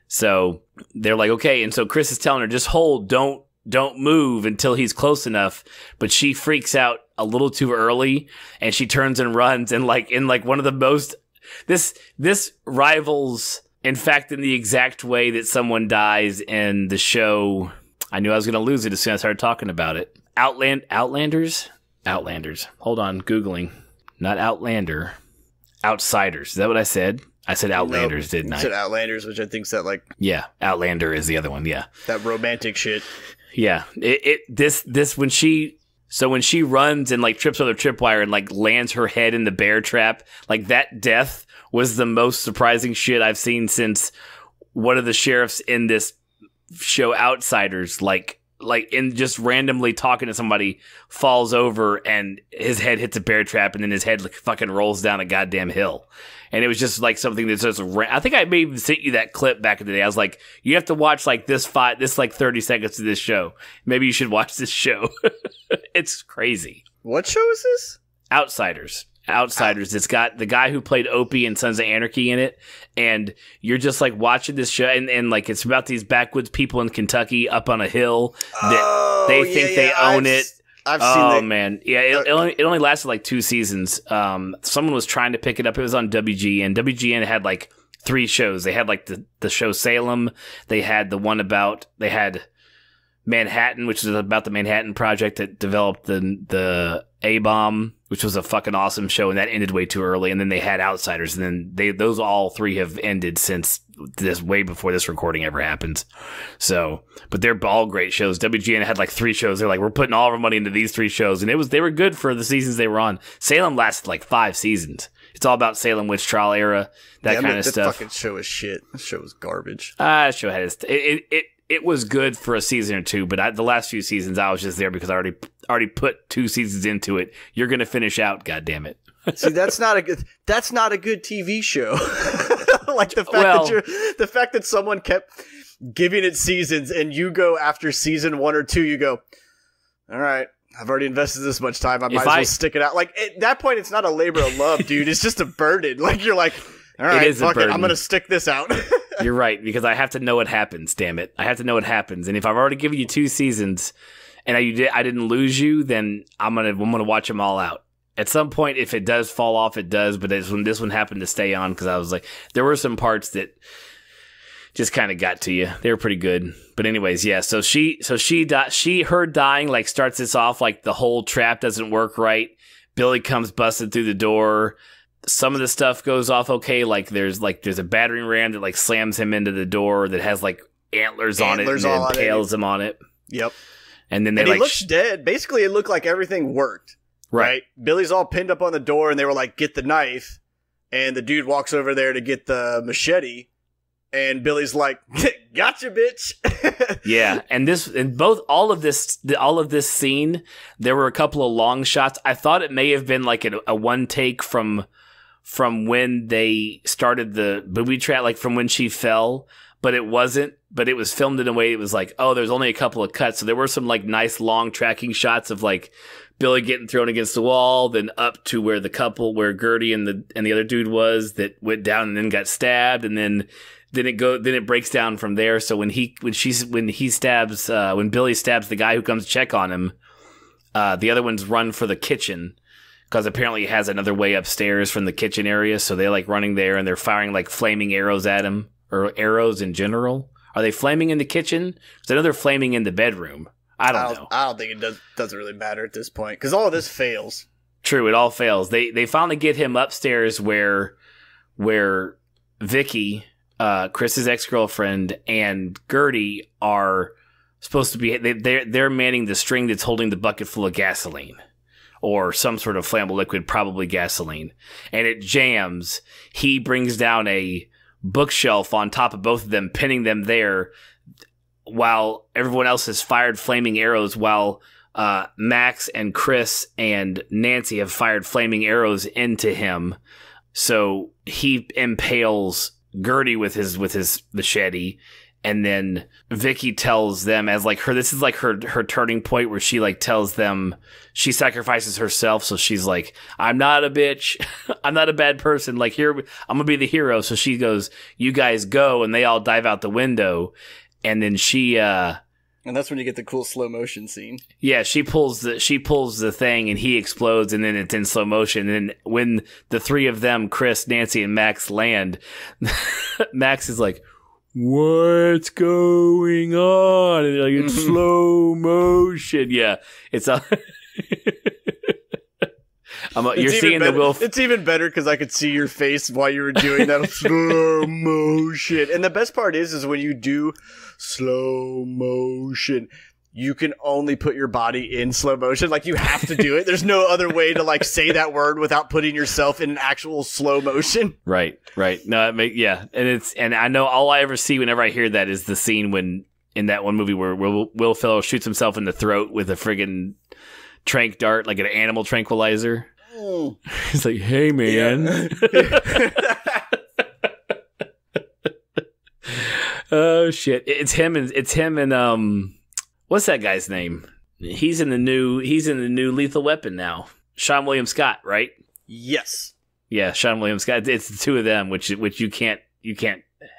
So they're like, okay. And so Chris is telling her, just hold, don't move until he's close enough. But she freaks out a little too early, and she turns and runs, and like in like one of the most, this rivals, in fact, in the exact way that someone dies in the show. I knew I was going to lose it as soon as I started talking about it. Outlanders? Hold on, Googling. Not Outlander. Outsiders. Is that what I said? I said Outlanders, didn't I? You said Outlanders, which I think's that like... Yeah, Outlander is the other one, yeah. That romantic shit. Yeah. When she runs and like trips over the tripwire and like lands her head in the bear trap, like that death was the most surprising shit I've seen since one of the sheriffs in this show, Outsiders, like in just randomly talking to somebody, falls over and his head hits a bear trap, and then his head like fucking rolls down a goddamn hill. And it was just like something that's just, I think I may even sent you that clip back in the day. I was like, you have to watch like this like 30 seconds of this show. Maybe you should watch this show. It's crazy. What show is this? Outsiders. It's got the guy who played Opie in Sons of Anarchy in it, and you're just like watching this show, and like it's about these backwoods people in Kentucky up on a hill that they think they own it. I've seen that. Oh man, yeah, it only lasted like 2 seasons. Someone was trying to pick it up. It was on WGN. WGN had like 3 shows. They had like the show Salem. They had Manhattan, which is about the Manhattan Project that developed the A-bomb, which was a fucking awesome show, and that ended way too early. And then they had Outsiders, and then those all 3 have ended since this, way before this recording ever happened. So, but they're all great shows. WGN had like 3 shows. They're like, we're putting all of our money into these 3 shows, and they were good for the seasons they were on. Salem lasted like 5 seasons. It's all about Salem witch trial era, that kind of stuff. That fucking show is shit. That show was garbage. That show had it was good for a season or 2, but the last few seasons I was just there because I already put 2 seasons into it. You're gonna finish out, goddammit. See, that's not a good TV show. Like the fact that someone kept giving it seasons, and you go after season 1 or 2, you go, all right, I've already invested this much time. I might as well stick it out. Like at that point, it's not a labor of love, dude. It's just a burden. Like you're like, all right, fuck it, I'm gonna stick this out. You're right, because I have to know what happens, damn it. I have to know what happens. And if I've already given you 2 seasons and I didn't lose you, then I'm gonna watch them all out. At some point, if it does fall off, it does, but this one happened to stay on because I was like, there were some parts that just kind of got to you. They were pretty good. But anyways, yeah, so her dying like starts this off like the whole trap doesn't work right. Billy comes busted through the door. Some of the stuff goes off okay. Like there's a battering ram that like slams him into the door that has like antlers on it and impales him on it. Yep. And then he looks dead. Basically, it looked like everything worked. Right. Billy's all pinned up on the door, and they were like, "Get the knife," and the dude walks over there to get the machete, and Billy's like, "Gotcha, bitch." Yeah, and all of this scene, there were a couple of long shots. I thought it may have been like a one take from when they started the booby trap, like from when she fell, but it wasn't. But it was filmed in a way it was like, oh, there's only a couple of cuts, so there were some like nice long tracking shots of like Billy getting thrown against the wall, then up to where the Gertie and the other dude was that went down and then got stabbed, and then it breaks down from there. So when Billy stabs the guy who comes to check on him, the other ones run for the kitchen because apparently he has another way upstairs from the kitchen area. So they're like running there and they're firing like flaming arrows at him, or arrows in general. Are they flaming in the kitchen? Because I know they're flaming in the bedroom. I don't know. I don't think it doesn't really matter at this point because all of this fails. True, it all fails. They finally get him upstairs where Vicky, Chris's ex-girlfriend, and Gertie are supposed to be they're manning the string that's holding the bucket full of gasoline or some sort of flammable liquid, probably gasoline, and it jams. He brings down a bookshelf on top of both of them, pinning them there, while everyone else has fired flaming arrows, while Max and Chris and Nancy have fired flaming arrows into him. So he impales Gertie with his machete, and then Vicky tells them as like this is like her turning point where she like tells them she sacrifices herself. So she's like, I'm not a bitch. I'm not a bad person. Like, here, I'm going to be the hero. So she goes, you guys go. And they all dive out the window. And then she, and that's when you get the cool slow motion scene. Yeah. She pulls the thing and he explodes, and then it's in slow motion. And when the three of them, Chris, Nancy, and Max land, Max is like, what's going on? And like, it's slow motion. Yeah, it's a. You're seeing better. the Will. It's even better because I could see your face while you were doing that slow motion. And the best part is when you do slow motion, you can only put your body in slow motion. Like, you have to do it. There's no other way to like say that word without putting yourself in an actual slow motion. Right. No, and I know all I ever see whenever I hear that is the scene when in that one movie where Will Ferrell shoots himself in the throat with a friggin' trank dart, like an animal tranquilizer. Mm. He's like, hey man. Yeah. Oh shit. It's him and what's that guy's name? He's in the new Lethal Weapon now. Sean William Scott, right? Yes. Yeah, Sean William Scott. It's the two of them, which you can't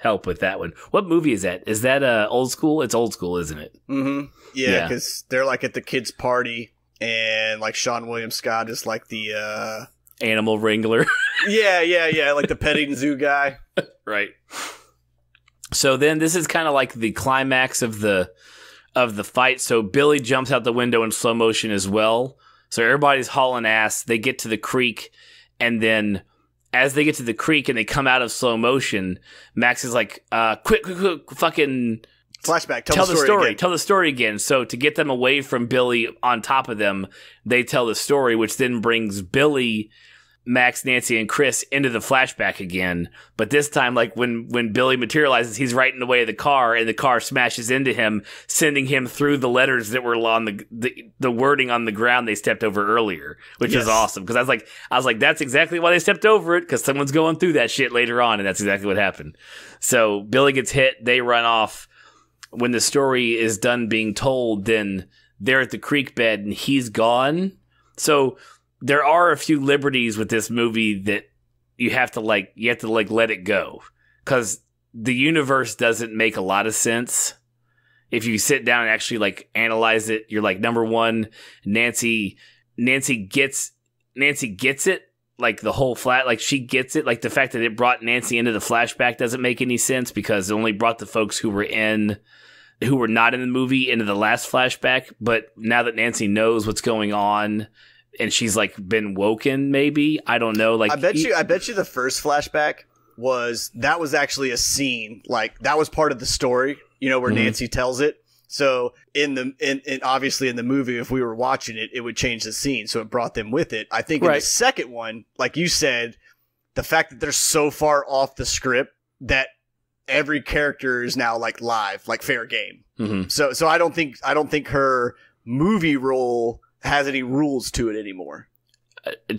help with that one. What movie is that? Is that Old School? It's Old School, isn't it? Mm-hmm. Yeah, because they're like at the kids' party, and like Sean William Scott is like the animal wrangler. yeah, like the petting zoo guy. Right. So then this is kind of like the climax of the fight. So Billy jumps out the window in slow motion as well. So everybody's hauling ass. They get to the creek, and then as they get to the creek and they come out of slow motion, Max is like, quick, fucking flashback. Tell the story again. So to get them away from Billy on top of them, they tell the story, which then brings Billy, Max, Nancy, and Chris into the flashback again. But this time, like when Billy materializes, he's right in the way of the car, and the car smashes into him, sending him through the letters that were on the wording on the ground they stepped over earlier, which is awesome. Because I was like, that's exactly why they stepped over it, because someone's going through that shit later on, and that's exactly what happened. So Billy gets hit, they run off. When the story is done being told, then they're at the creek bed and he's gone. So there are a few liberties with this movie that you have to let it go, because the universe doesn't make a lot of sense. If you sit down and actually like analyze it, you're like, number one, Nancy gets it. Like the whole like she gets it. Like the fact that it brought Nancy into the flashback doesn't make any sense, because it only brought the folks who were not in the movie into the last flashback. But now that Nancy knows what's going on, and she's like been woken, maybe, I don't know. Like, I bet you the first flashback was actually a scene, like that was part of the story, where mm-hmm. Nancy tells it. So in obviously in the movie, if we were watching it, it would change the scene. So it brought them with it. I think in the second one, like you said, the fact that they're so far off the script that every character is now like live, like fair game. Mm-hmm. So I don't think her movie role has any rules to it anymore.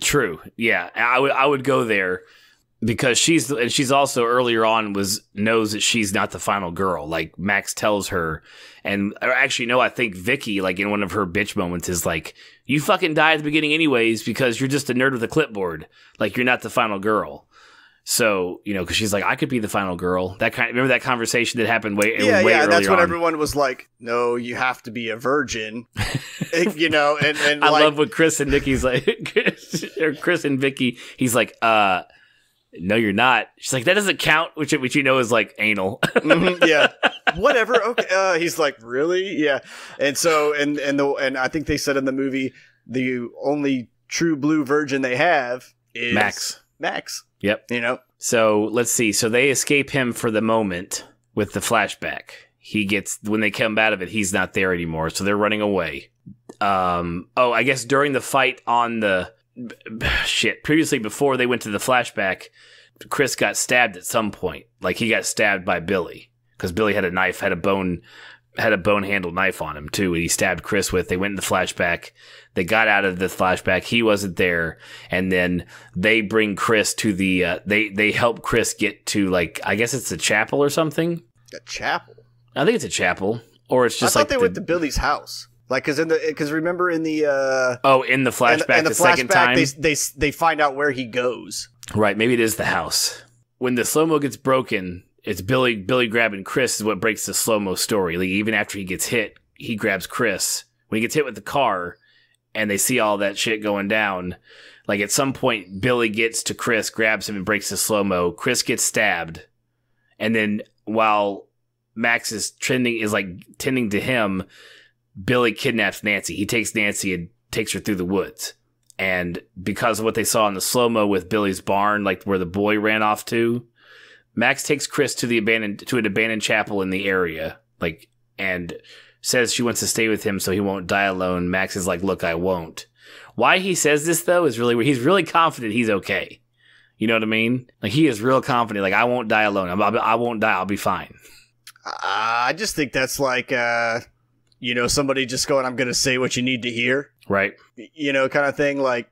True. Yeah. I would go there, because she's also earlier on knows that she's not the final girl. Like Max tells her, and actually no, I think Vicky, like in one of her bitch moments, is like, you fucking die at the beginning anyways, because you're just a nerd with a clipboard. Like, you're not the final girl. So, because she's like, I could be the final girl. Remember that conversation that happened way earlier on? That's when everyone was like, no, you have to be a virgin. and I love what Chris and Vicky's like, or Chris and Vicky, he's like, no, you're not. She's like, that doesn't count, which is like anal. Mm-hmm, yeah. Whatever. Okay. He's like, really? Yeah. And so, and I think they said in the movie, the only true blue virgin they have is Max. Yep. You know? So let's see. So they escape him for the moment with the flashback. when they come out of it, he's not there anymore, so they're running away. I guess during the fight on the previously before they went to the flashback, Chris got stabbed at some point. Like he got stabbed by Billy because Billy had a knife, had a bone handled knife on him too, and he stabbed Chris with. They went in the flashback. They got out of the flashback. He wasn't there, and then they bring Chris to the. They help Chris get to like I guess it's a chapel or something. A chapel. I think it's a chapel, or it's just. I thought they went to Billy's house. Like, because remember in the in the flashback, the second time they find out where he goes. Right, maybe it is the house. When the slow-mo gets broken, it's Billy grabbing Chris is what breaks the slow-mo story. Like, even after he gets hit, he grabs Chris. When he gets hit with the car, and they see all that shit going down, like at some point, Billy gets to Chris, grabs him, and breaks the slow-mo. Chris gets stabbed, and then while Max is tending to him, Billy kidnaps Nancy. He takes Nancy and takes her through the woods. And because of what they saw in the slow-mo with Billy's barn, like where the boy ran off to, Max takes Chris to an abandoned chapel in the area, like, and says she wants to stay with him so he won't die alone. Max is like, look, I won't. Why he says this, though, is really where he's really confident he's okay. You know what I mean? Like, he is real confident, like, I won't die alone. I won't die. I'll be fine. I just think that's like, somebody just going, I'm going to say what you need to hear. Right. Kind of thing. Like,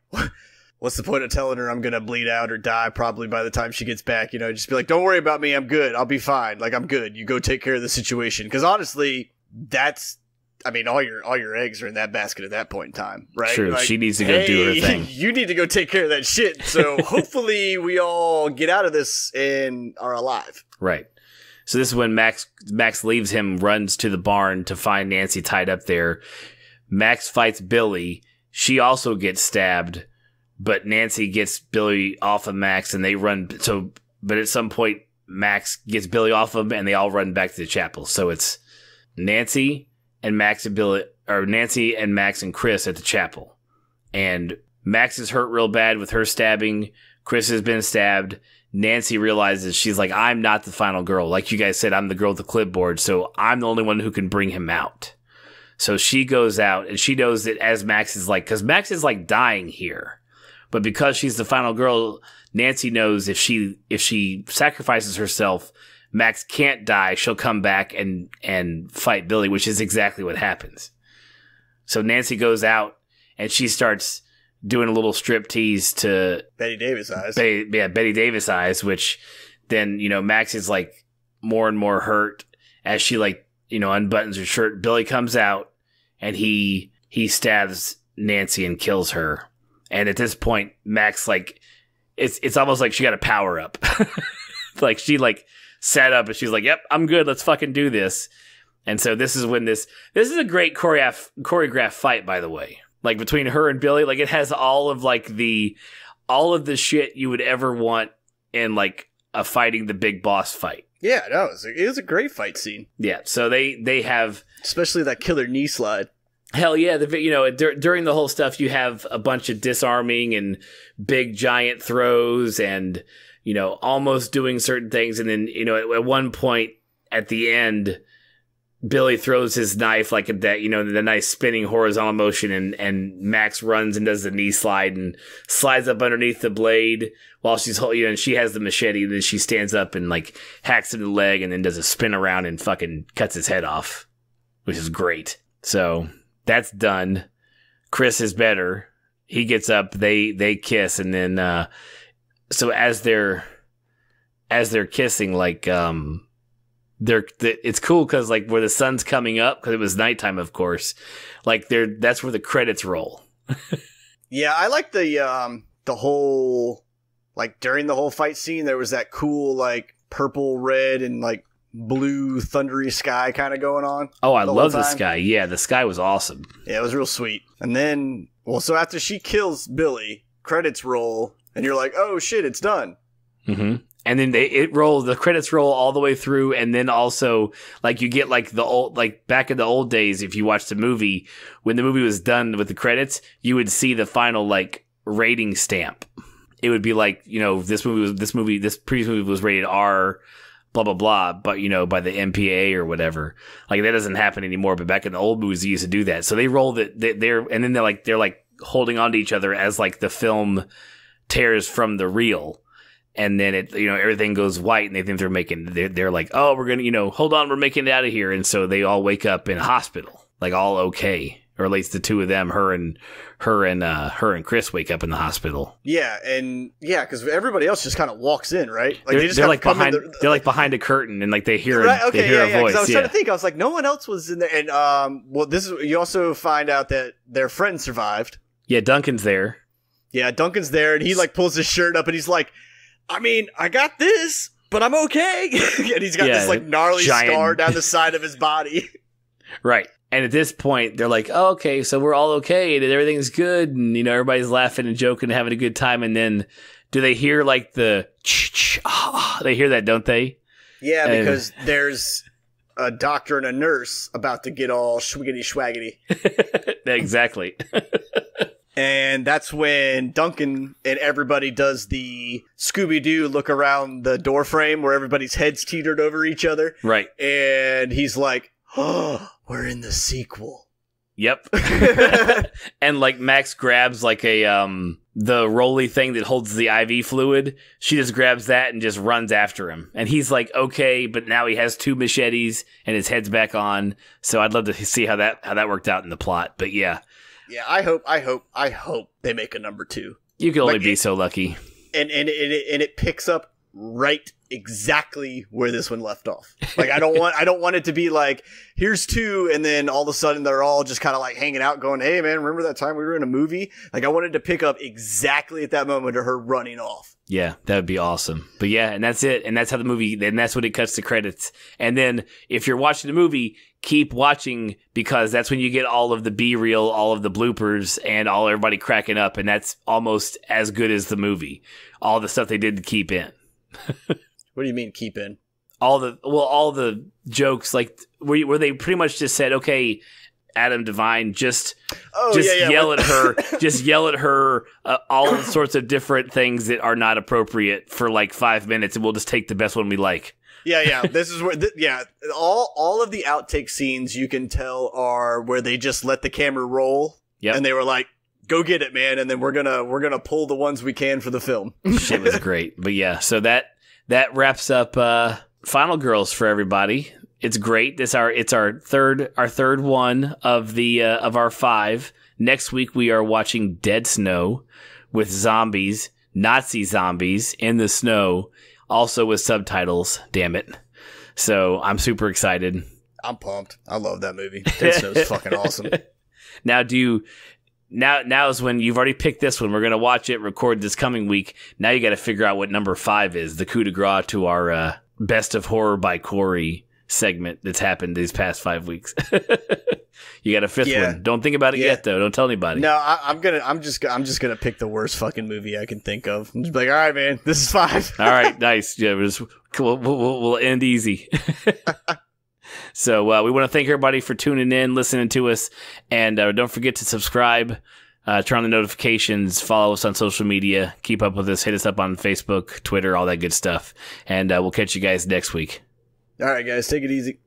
what's the point of telling her I'm going to bleed out or die probably by the time she gets back? Just be like, don't worry about me. I'm good. I'll be fine. Like, I'm good. You go take care of the situation. Because honestly, all your eggs are in that basket at that point in time, right? True. Like, she needs to go do her thing. You need to go take care of that shit. So hopefully we all get out of this and are alive. Right. So this is when Max leaves him, runs to the barn to find Nancy tied up there. Max fights Billy. She also gets stabbed, but Nancy gets Billy off of Max, and they run. But at some point, Max gets Billy off of him, and they all run back to the chapel. So it's Nancy and Max and Billy, or Nancy and Max and Chris at the chapel. And Max is hurt real bad with her stabbing. Chris has been stabbed. Nancy realizes, she's like, I'm not the final girl. Like you guys said, I'm the girl with the clipboard, so I'm the only one who can bring him out. So she goes out, and she knows that as Max is like, because Max is like dying here. But because she's the final girl, Nancy knows if she sacrifices herself, Max can't die. She'll come back and fight Billy, which is exactly what happens. So Nancy goes out, and she starts doing a little strip tease to Betty Davis eyes. Betty Davis eyes, which then, Max is like more and more hurt as she unbuttons her shirt. Billy comes out, and he stabs Nancy and kills her. And at this point, Max, like, it's almost like she got a power up. Like, she sat up and she's like, yep, I'm good. Let's fucking do this. And so this is when this is a great choreographed fight, by the way. Like, between her and Billy, like, it has all of the shit you would ever want in, like, a fighting the big boss fight. Yeah, no, it was a great fight scene. Yeah, so they have... Especially that killer knee slide. Hell yeah, during the whole stuff, you have a bunch of disarming and big giant throws and, almost doing certain things. And then, at one point at the end... Billy throws his knife like that, the nice spinning horizontal motion, and Max runs and does the knee slide and slides up underneath the blade while she's holding, and she has the machete, and then she stands up and like hacks him in the leg and then does a spin around and fucking cuts his head off, which is great. So that's done. Chris is better. He gets up, they kiss, and then so as they're kissing, like it's cool because like where the sun's coming up, because it was nighttime, of course, like that's where the credits roll. Yeah, I like the whole, like, during the whole fight scene, there was that cool like purple, red, and like blue thundery sky kind of going on. Oh, I love the sky. Yeah, the sky was awesome. Yeah, it was real sweet. And then, so after she kills Billy, credits roll, and you're like, oh shit, it's done. Mm-hmm. And then the credits roll all the way through, and then also, like, you get, like, the old, like, back in the old days, if you watched the movie, when the movie was done with the credits, you would see the final, like, rating stamp. It would be like, this previous movie was rated R, blah blah blah, but by the MPA or whatever. Like that doesn't happen anymore. But back in the old movies, they used to do that. So they roll that and then they're like holding on to each other as like the film tears from the reel. And then everything goes white, and they think they're like, oh, we're gonna, hold on, we're making it out of here. And so they all wake up in a hospital, like all okay, or at least the two of them, her and Chris wake up in the hospital. Yeah, because everybody else just kind of walks in, right? Like they're like behind, they're like behind a curtain, and like they hear a voice. Because I was trying to think, I was like, no one else was in there, and you also find out that their friend survived. Yeah, Duncan's there. Yeah, Duncan's there, and he like pulls his shirt up, and he's like, I mean, I got this, but I'm okay. And he's got this like gnarly scar down the side of his body. Right. And at this point, they're like, oh, okay, so we're all okay, and everything's good, and everybody's laughing and joking and having a good time. And then do they hear like the they hear that, don't they? Yeah, because there's a doctor and a nurse about to get all schwiggity. Exactly. And that's when Duncan and everybody does the Scooby-Doo look around the door frame where everybody's heads teetered over each other. Right. And he's like, oh, we're in the sequel. Yep. And like Max grabs like the rolly thing that holds the IV fluid. She just grabs that and just runs after him. And he's like, okay, but now he has 2 machetes and his head's back on. So I'd love to see how that worked out in the plot. But yeah. Yeah, I hope they make a number 2. You can only be so lucky. And it picks up right exactly where this one left off. Like I don't want it to be like, here's 2, and then all of a sudden they're all just kind of like hanging out going, hey man, remember that time we were in a movie? Like I wanted to pick up exactly at that moment of her running off. Yeah, that would be awesome. But yeah, and that's it. And that's how the movie, and that's when it cuts to credits. And then if you're watching the movie, keep watching, because that's when you get all of the B-reel, all of the bloopers, and everybody cracking up. And that's almost as good as the movie. All the stuff they did to keep in. What do you mean keep in? All the jokes, like where they pretty much just said, okay, Adam Devine, just yell at her, just yell at her all sorts of different things that are not appropriate for like 5 minutes, and we'll just take the best one we like. Yeah. This is where, all of the outtake scenes you can tell are where they just let the camera roll, and they were like, "Go get it, man!" And then we're gonna pull the ones we can for the film. Shit was great, but yeah. So that wraps up Final Girls for everybody. It's great. It's our third one of our 5. Next week we are watching Dead Snow with zombies, Nazi zombies in the snow, also with subtitles. Damn it! So I'm super excited. I'm pumped. I love that movie. Dead Snow's fucking awesome. Now is when you've already picked this one. We're gonna watch it, record this coming week. Now you got to figure out what number 5 is, the coup de grace to our Best of Horror by Corey segment that's happened these past 5 weeks. You got a 5th one. Don't think about it yet, though. Don't tell anybody. No, I'm just gonna pick the worst fucking movie I can think of. I'm just like, all right, man, this is 5. All right, nice. Yeah, we'll end easy. So we want to thank everybody for tuning in, listening to us, and don't forget to subscribe. Turn on the notifications, follow us on social media, keep up with us, hit us up on Facebook, Twitter, all that good stuff. And we'll catch you guys next week. All right, guys, take it easy.